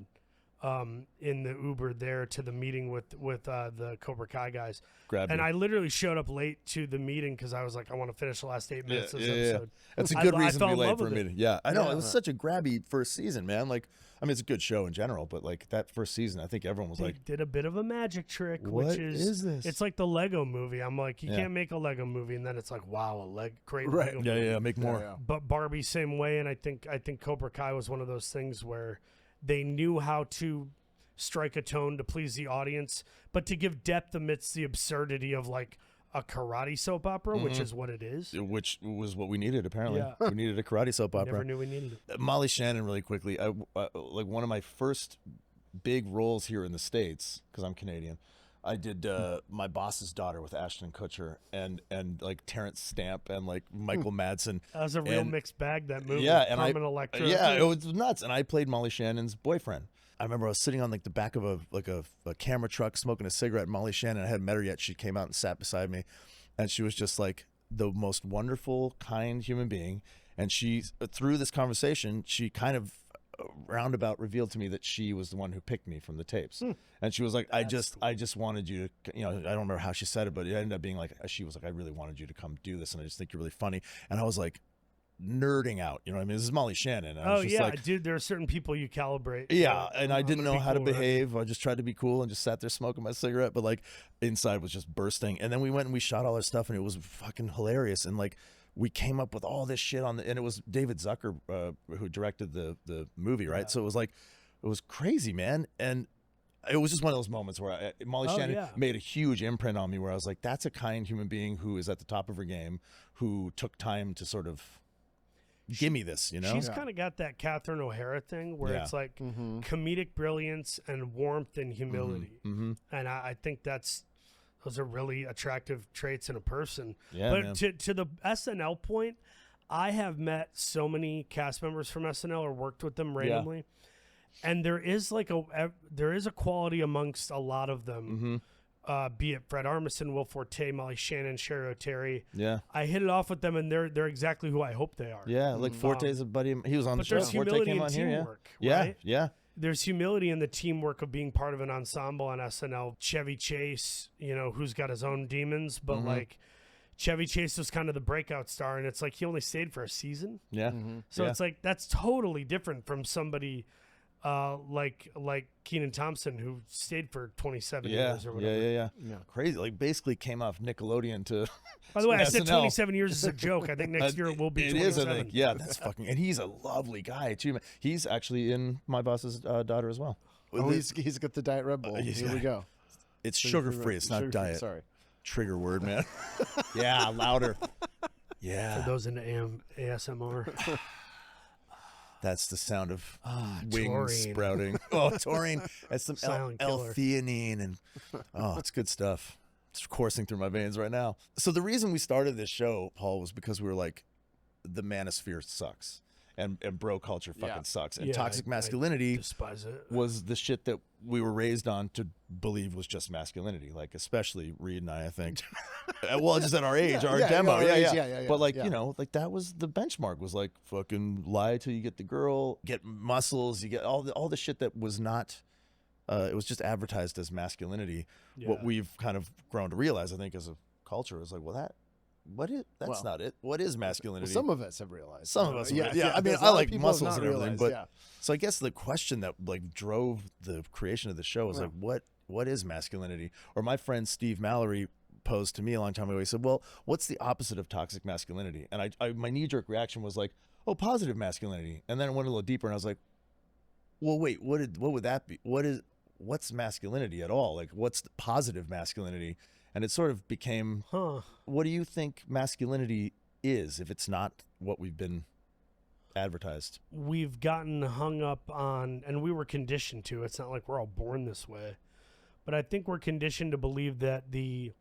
in the Uber there to the meeting with the Cobra Kai guys. And I literally showed up late to the meeting because I was like, I want to finish the last 8 minutes of this episode. That's a good reason to fell be in late love for a with it. meeting. Yeah, I know. It was such a grabby first season, man. Like, I mean, it's a good show in general, but like that first season, I think everyone was They like, did a bit of a magic trick, What which is this? It's like the Lego movie. I'm like, you can't make a Lego movie, and then it's like, wow, great Lego movie. yeah, make more. Yeah. But Barbie, same way, and I think Cobra Kai was one of those things where they knew how to strike a tone to please the audience, but to give depth amidst the absurdity of like a karate soap opera, which is what it is. Which was what we needed, apparently. Yeah. We needed a karate soap opera. Never knew we needed it. Molly Shannon, really quickly. Like one of my first big roles here in the States, because I'm Canadian. I did My Boss's Daughter with Ashton Kutcher and like Terrence Stamp and like Michael Madsen. That was a real mixed bag, that movie. Yeah, and Carmen Electra. Yeah, it was nuts. And I played Molly Shannon's boyfriend. I remember I was sitting on like the back of a camera truck smoking a cigarette. And Molly Shannon, I hadn't met her yet. She came out and sat beside me, and she was just like the most wonderful, kind human being. And she, through this conversation, she kind of roundabout revealed to me that she was the one who picked me from the tapes. And she was like, I just wanted you to, I don't remember how she said it, but it ended up being like, she was like, I really wanted you to come do this, and I just think you're really funny. And I was like, nerding out, you know what I mean? This is Molly Shannon. I was just like, dude, there are certain people you calibrate. Yeah, and I didn't know how to cool, behave. I just tried to be cool and just sat there smoking my cigarette, but like inside was just bursting. And then we went and we shot all our stuff, and it was fucking hilarious. And like we came up with all this shit and it was David Zucker who directed the movie, right? So it was like, it was crazy, man. And it was just one of those moments where Molly Shannon made a huge imprint on me, where I was like, that's a kind human being who is at the top of her game, who took time to sort of give me this, you know? She's kind of got that Catherine O'Hara thing where it's like comedic brilliance and warmth and humility. And I think those are really attractive traits in a person. Yeah, but man. to the SNL point, I have met so many cast members from SNL or worked with them randomly. And there is a quality amongst a lot of them. Be it Fred Armisen, Will Forte, Molly Shannon, Sherry O'Terry. Yeah. I hit it off with them, and they're exactly who I hope they are. Yeah, like Forte's a buddy. He was on the But show. there's Forte humility came in on here, teamwork, yeah. right? Yeah. There's humility in the teamwork of being part of an ensemble on SNL. Chevy Chase, who's got his own demons, but like Chevy Chase was kind of the breakout star, and it's like he only stayed for a season. Yeah. So it's like that's totally different from somebody like Kenan Thompson, who stayed for 27 years or whatever. Yeah. Crazy. Like basically came off Nickelodeon to. By the way, I said SNL. 27 years is a joke. I think next year it will be 27. It is, I think. Yeah, that's fucking. And he's a lovely guy too. Man. He's actually in My Boss's Daughter as well. Oh, he's got the Diet Red Bull. Here we go. It's sugar free. It's not diet. Sorry. Trigger word, man. Yeah, louder. Yeah. For those into ASMR. That's the sound of wings taurine. sprouting. Oh, taurine. That's some Silent killer. L-theanine. And it's good stuff. It's coursing through my veins right now. So the reason we started this show, Paul, was because we were like, the manosphere sucks. And bro culture fucking sucks. And toxic masculinity I despise it. was the shit that we were raised on to believe was just masculinity. Like, especially Reed and I think. Well, just at our age, our demo. Yeah. But like, like that was the benchmark, was like fucking lie till you get the girl, get muscles, you get all the shit that was not, it was just advertised as masculinity. Yeah. What we've kind of grown to realize, I think, as a culture is like, well, that's not it. What is masculinity? Some of us have realized. Some of us, yeah. I mean, There's a I lot of like people have muscles not and everything, realized, but so I guess the question that like drove the creation of the show was like, what is masculinity? Or my friend Steve Mallory posed to me a long time ago. He said, "Well, what's the opposite of toxic masculinity?" And I my knee jerk reaction was like, "Oh, positive masculinity." And then I went a little deeper, and I was like, "Well, wait, what would that be? What's masculinity at all? Like, what's the positive masculinity?" And it sort of became, what do you think masculinity is if it's not what we've been advertised? We've gotten hung up on, and we were conditioned to, it's not like we're all born this way, but I think we're conditioned to believe that the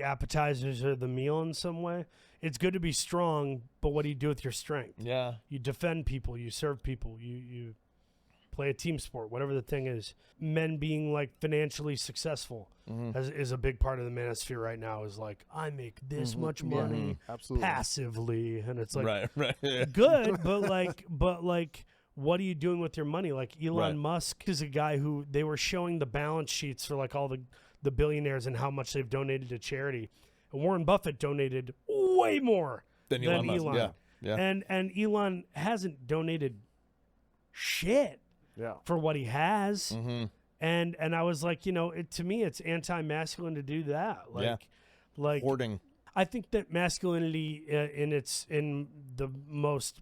appetizers are the meal in some way. It's good to be strong, but what do you do with your strength? Yeah. You defend people, you serve people, you play a team sport, whatever the thing is. Men being like financially successful is a big part of the manosphere right now, is like, I make this much money passively. And it's like, right. Yeah. good, but like, what are you doing with your money? Like Elon Musk is a guy who they were showing the balance sheets for like all the billionaires and how much they've donated to charity. And Warren Buffett donated way more than Elon Musk. Yeah. And Elon hasn't donated shit for what he has. And I was like, to me, it's anti-masculine to do that. Like hoarding. I think that masculinity in the most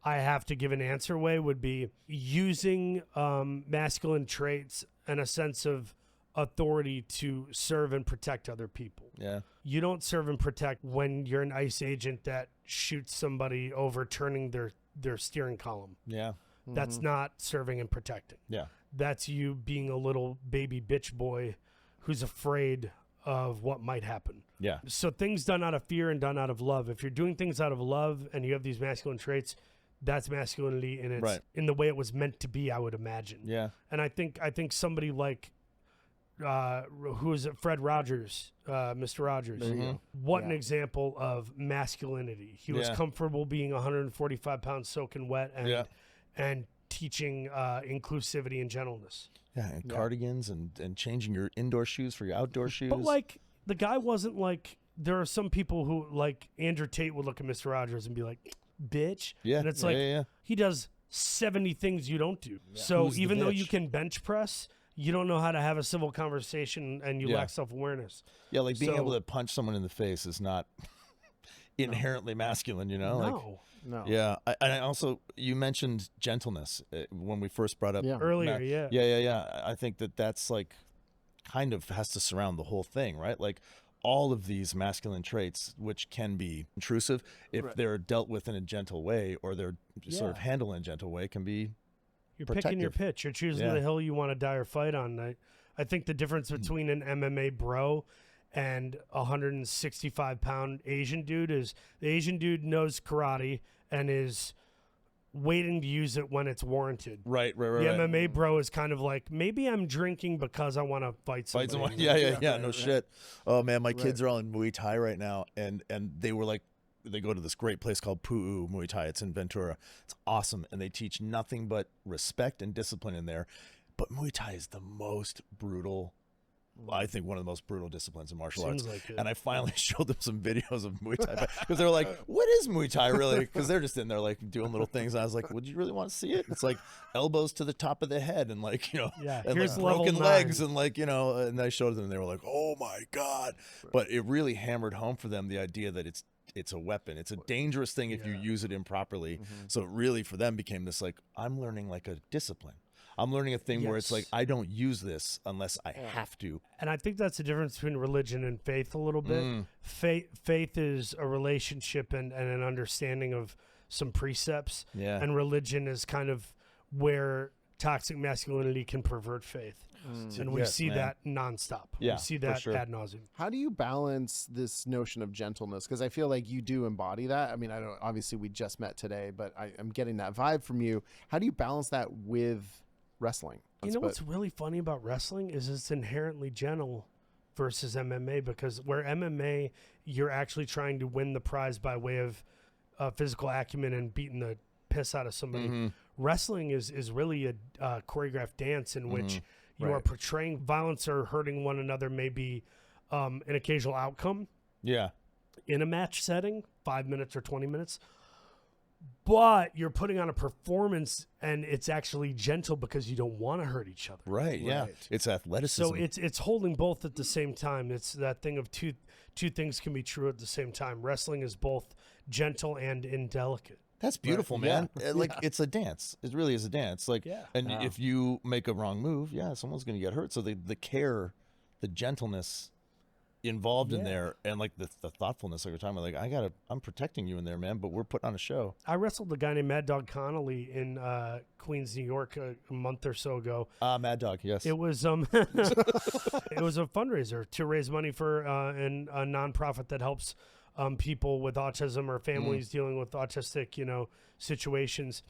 I have to give an answer way would be using masculine traits and a sense of authority to serve and protect other people. Yeah. You don't serve and protect when you're an ICE agent that shoots somebody overturning their steering column. Yeah. That's not serving and protecting. Yeah. That's you being a little baby bitch boy who's afraid of what might happen. Yeah. So things done out of fear and done out of love. If you're doing things out of love and you have these masculine traits, that's masculinity and it's in the way it was meant to be, I would imagine. Yeah. And I think somebody like who is it? Fred Rogers, Mr. Rogers. What an example of masculinity. He was comfortable being 145 pounds soaking wet and teaching inclusivity and gentleness. Yeah, and cardigans and changing your indoor shoes for your outdoor shoes. But like the guy wasn't like, there are some people who like Andrew Tate would look at Mr. Rogers and be like, bitch. Yeah. And it's like, he does 70 things you don't do. So Who's the even though bitch? you can bench press, you don't know how to have a civil conversation and you lack self-awareness. Yeah, like being able to punch someone in the face is not inherently masculine, you know? Like, No. yeah. I also, you mentioned gentleness when we first brought up Earlier, Yeah. I think that's like kind of has to surround the whole thing, right? Like all of these masculine traits, which can be intrusive if they're dealt with in a gentle way or they're sort of handled in a gentle way, can be You're protective. picking your pitch. You're choosing the hill you want to die or fight on. I think the difference between an MMA bro and a 165-pound Asian dude is the Asian dude knows karate and is waiting to use it when it's warranted. Right. The MMA bro is kind of like, maybe I'm drinking because I want to fight somebody. Fight someone. Yeah. No shit. Oh man, my kids are all in Muay Thai right now, and they were like, they go to this great place called Pu'u Muay Thai. It's in Ventura. It's awesome, and they teach nothing but respect and discipline in there. But Muay Thai is the most brutal. I think one of the most brutal disciplines in martial arts. Like it. And I finally showed them some videos of Muay Thai because they were like, "What is Muay Thai really?" Because they're just in there like doing little things. And I was like, "Would you really want to see it?" It's like elbows to the top of the head and like and here's like broken level legs 9. and like and I showed them and they were like, "Oh my god!" But it really hammered home for them the idea that it's a weapon. It's a dangerous thing if you use it improperly. So it really for them became this like, I'm learning like a discipline. I'm learning a thing where it's like, I don't use this unless I have to. And I think that's the difference between religion and faith a little bit. Faith is a relationship and an understanding of some precepts. Yeah. And religion is kind of where toxic masculinity can pervert faith. And we see that nonstop. Yeah, we see for that sure. ad nauseum. How do you balance this notion of gentleness? Because I feel like you do embody that. I mean, I don't. Obviously, we just met today, but I'm getting that vibe from you. How do you balance that with wrestling? You know what's really funny about wrestling is it's inherently gentle versus MMA, because where MMA, you're actually trying to win the prize by way of physical acumen and beating the piss out of somebody. Wrestling is really a choreographed dance in which you are portraying violence or hurting one another, maybe an occasional outcome. Yeah. In a match setting, 5 minutes or 20 minutes. But you're putting on a performance, and it's actually gentle because you don't want to hurt each other. Right. Yeah. It's athleticism. So it's holding both at the same time. It's that thing of two things can be true at the same time. Wrestling is both gentle and indelicate. That's beautiful, man. Like it's a dance. It really is a dance. Like, and if you make a wrong move, someone's going to get hurt. So the care, the gentleness involved in there, and like the thoughtfulness, like we're talking about, like I'm protecting you in there, man. But we're putting on a show. I wrestled a guy named Mad Dog Connolly in Queens, New York, a month or so ago. Mad Dog, yes. It was it was a fundraiser to raise money for a nonprofit that helps people with autism or families dealing with autistic, situations.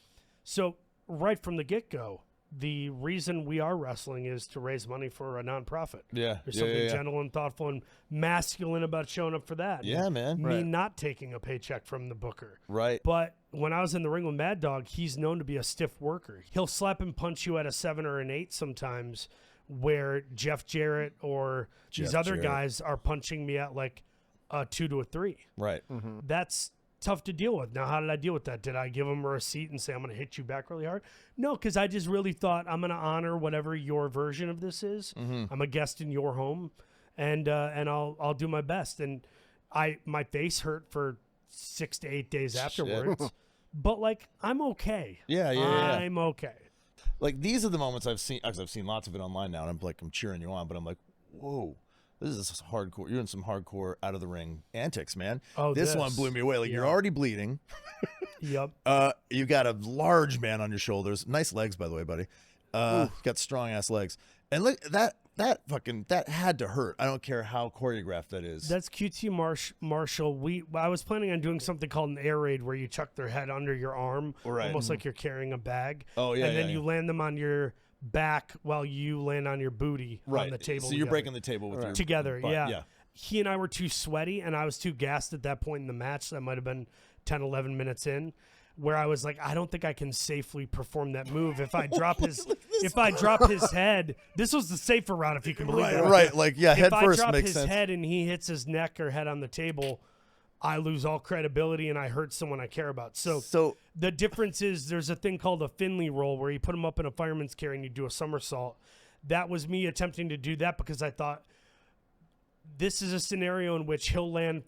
So right from the get-go, the reason we are wrestling is to raise money for a nonprofit. Yeah. There's something gentle and thoughtful and masculine about showing up for that. Yeah, man. Me not taking a paycheck from the booker. Right. But when I was in the ring with Mad Dog, he's known to be a stiff worker. He'll slap and punch you at a 7 or an 8 sometimes, where Jeff Jarrett or these other guys are punching me at like a 2 to a 3. Right. That's tough to deal with. Now, how did I deal with that? Did I give him a receipt and say, I'm going to hit you back really hard? No, because I just really thought I'm going to honor whatever your version of this is. I'm a guest in your home, and I'll do my best. And my face hurt for 6 to 8 days afterwards, but like, I'm okay. I'm okay. Like, these are the moments I've seen, because I've seen lots of it online now, and I'm cheering you on, but I'm like, whoa. This is hardcore. You're in some hardcore out of the ring antics, man. Oh, this one blew me away. Like, you're already bleeding. Yep. You got a large man on your shoulders. Nice legs, by the way, buddy. Got strong ass legs. And look, that had to hurt. I don't care how choreographed that is. That's QT Marshall. I was planning on doing something called an air raid, where you chuck their head under your arm, almost like you're carrying a bag. Oh yeah. And then you land them on your back while you land on your booty on the table. So you're breaking the table with your together. butt. Yeah. He and I were too sweaty, and I was too gassed at that point in the match. That might have been 10, 11 minutes in. where I was like, I don't think I can safely perform that move. If I drop his head, this was the safer route, if you can believe it. Right. Like, yeah, head If first I drop makes his sense. head and he hits his neck or head on the table, I lose all credibility and I hurt someone I care about. So the difference is there's a thing called a Finley roll where you put him up in a fireman's carry and you do a somersault. That was me attempting to do that because I thought this is a scenario in which he'll land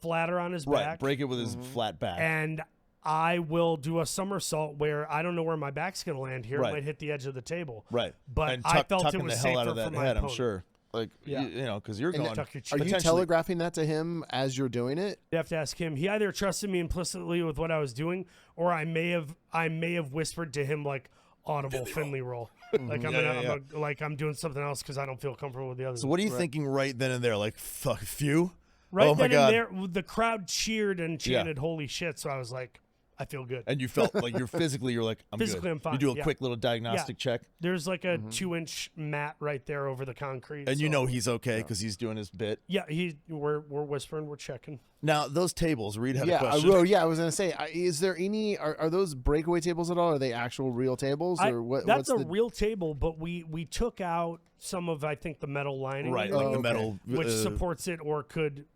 flatter on his back. Break it with his flat back. And I will do a somersault where I don't know where my back's going to land here. It might hit the edge of the table. Right. But and I felt it tucking was the hell safer out of for that my head, I'm opponent. sure. Like, Yeah. you know, because you're And going. tuck your Are you potentially- telegraphing that to him as you're doing it? You have to ask him. He either trusted me implicitly with what I was doing, or I may have whispered to him like audible Finley roll. Like I'm doing something else because I don't feel comfortable with the other. So what are you thinking right then and there? Like, fuck, phew? Right oh my then God. and there, the crowd cheered and chanted "Holy shit!" So I was like, I feel good. And you felt like you're like, I'm Physically, good. I'm fine, You do a yeah. quick little diagnostic check. There's like a 2-inch mat right there over the concrete. And you so- know he's okay because he's doing his bit. Yeah, we're whispering, we're checking. Now, those tables, Reed had a Yeah, question. I was gonna say, is there any? Are those breakaway tables at all? Are they actual real tables, or what? That's what's a the, real table, but we took out some of I think the metal lining, Right, in it, like the okay. metal. which supports it or could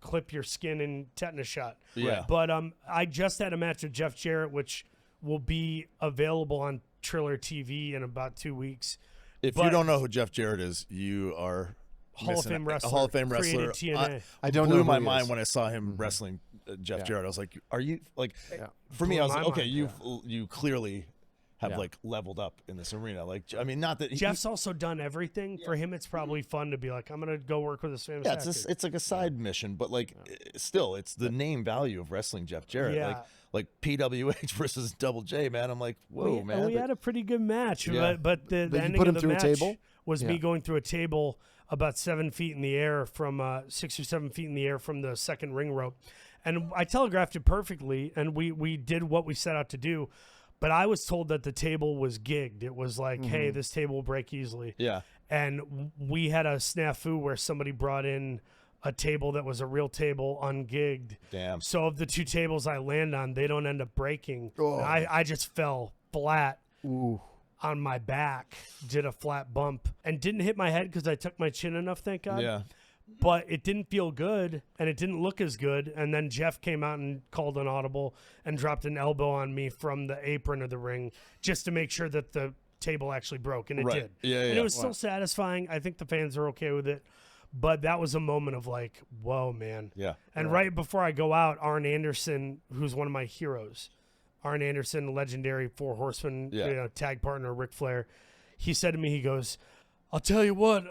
clip your skin in tetanus shot. Yeah. But I just had a match with Jeff Jarrett, which will be available on Triller TV in about 2 weeks. If you don't know who Jeff Jarrett is, you are Hall of missing Fame a wrestler. Hall of Fame wrestler. Created TNA. I don't blew know my who he mind is. when I saw him wrestling Jeff Jarrett. I was like, are you like? Yeah. For me, Blew I was my like, okay, mind, you clearly have Yeah. like leveled up in this arena. Like, I mean, not that Jeff's also done everything. For him, it's probably fun to be like, I'm gonna go work with this famous yeah, actor. it's like a side mission, but like still, it's the name value of wrestling Jeff Jarrett. Yeah. Like PWH versus Double J, man. I'm like, whoa, man. We had a pretty good match, Yeah. but the you ending put of him the through a match table? was Yeah. me going through a table about 7 feet in the air from 6 or 7 feet in the air from the second ring rope, and I telegraphed it perfectly, and we did what we set out to do. But I was told that the table was gigged. It was like, hey, this table will break easily. Yeah. And we had a snafu where somebody brought in a table that was a real table ungigged. Damn. So of the two tables I land on, they don't end up breaking. Oh. I just fell flat Ooh. on my back, did a flat bump, and didn't hit my head because I took my chin enough, thank God. Yeah. But it didn't feel good, and it didn't look as good. And then Jeff came out and called an audible and dropped an elbow on me from the apron of the ring just to make sure that the table actually broke, and it Right. did. Yeah, And yeah. it was still satisfying. I think the fans are okay with it. But that was a moment of like, whoa, man. Yeah. And right before I go out, Arn Anderson, who's one of my heroes, Arn Anderson, legendary Four Horsemen tag partner, Ric Flair, he said to me, he goes, I'll tell you what,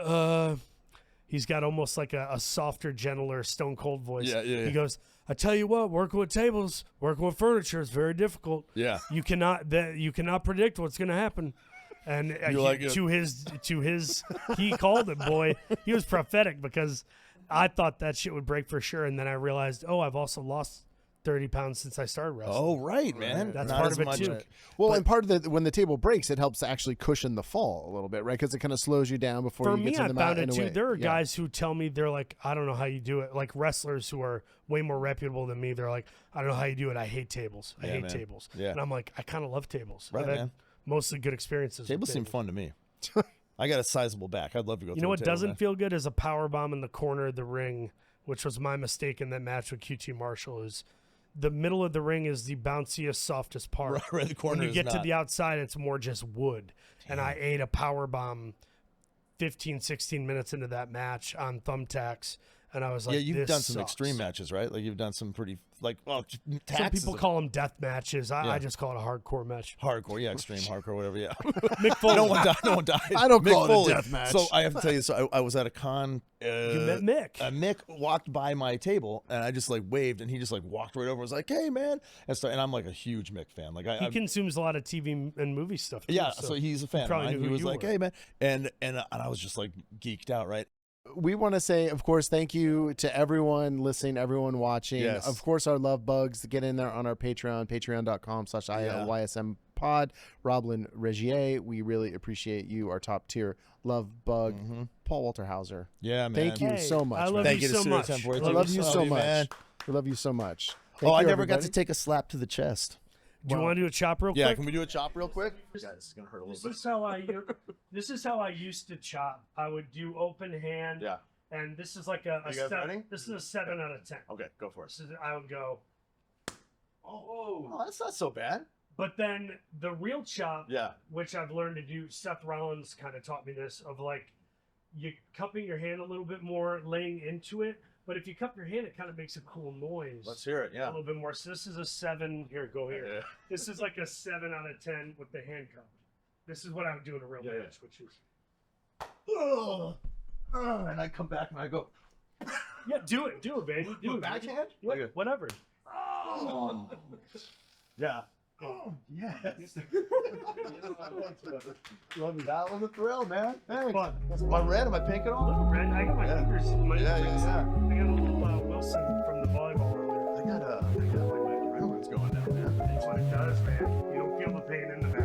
he's got almost like a softer, gentler, stone cold voice. Yeah. He goes, I tell you what, working with tables, working with furniture is very difficult. Yeah. You cannot predict what's going to happen. And to his, he called it, boy. He was prophetic because I thought that shit would break for sure. And then I realized, I've also lost 30 pounds since I started wrestling. Oh, right, man. That's Not part as of it much. too. Well, and part of when the table breaks, it helps to actually cushion the fall a little bit, right? Because it kind of slows you down before For you me, get to I the mat. found it in a too. way. There are Yeah. guys who tell me, they're like, I don't know how you do it. Like wrestlers who are way more reputable than me. They're like, I don't know how you do it. I hate tables. I hate man. tables. Yeah. And I'm like, I kind of love tables. Right, I've had man. mostly good experiences. Tables with seem tables. fun to me. I got a sizable back. I'd love to go. You know what doesn't feel good is a power bomb in the corner of the ring, which was my mistake in that match with QT Marshall. Is the middle of the ring is the bounciest, softest part. Right, the corner When you is get to not. the outside, it's more just wood. And I ate a power bomb 15, 16 minutes into that match on thumbtacks. And I was like, Yeah, you've this done some sucks. extreme matches, right? Like you've done some pretty Some taxes people of- call them death matches. I Yeah. just call it a hardcore match. hardcore, yeah, extreme hardcore, whatever. Yeah, Mick Foley. no one died. No one died. I don't Mick call it a Foley. death match. So I have to tell you, so I was at a con. You met Mick. Mick walked by my table, and I just like waved, and he just like walked right over. and was like, "Hey, man!" And I'm like a huge Mick fan. Like He consumes a lot of TV and movie stuff. Too, yeah, so he's a fan. Of probably mine. knew He who was you like, were. "Hey, man," and I was just like geeked out, right? We want to say, of course, thank you to everyone listening, everyone watching. Yes. Of course, our love bugs. Get in there on our Patreon, patreon.com/ILYSM pod. Roblin Regier, we really appreciate you, our top tier love bug. Paul Walter Hauser. Yeah, man. Thank you Hey, so much. I man. love Thank you you to so Studio much. Temporary. I love you so much. man. We love you so much. Oh, Thank I you, never got everybody. to take a slap to the chest. Do you want to do a chop real Yeah, quick? can we do a chop real quick? Guys, it's gonna hurt a little bit. This is how I used to chop. I would do open hand. Yeah. And this is like a You guys ready? This is a 7 out of 10. Okay, go for it. This is, I would go. Oh, that's not so bad. But then the real chop, Yeah. which I've learned to do, Seth Rollins kind of taught me this, of like you cupping your hand a little bit more, laying into it. But if you cup your hand, it kind of makes a cool noise. Let's hear it. A Yeah. little bit more. So this is a 7. Here, go here. Yeah. This is like a 7 out of 10 with the hand cup. This is what I would do in a real match, which is. And I come back and I go. Yeah, do it, baby. Do it. Backhand? Yeah, Like a- whatever. Oh. Yeah. Oh, yes. That was a thrill, man. Thanks. Fun. Am I red? Am I pink at all? Little red. I got my fingers. My Yeah, fingers. yeah. I got a little Wilson from the volleyball earlier. I got like my adrenaline's going down, man. That's what it does, man. You don't feel the pain in the back.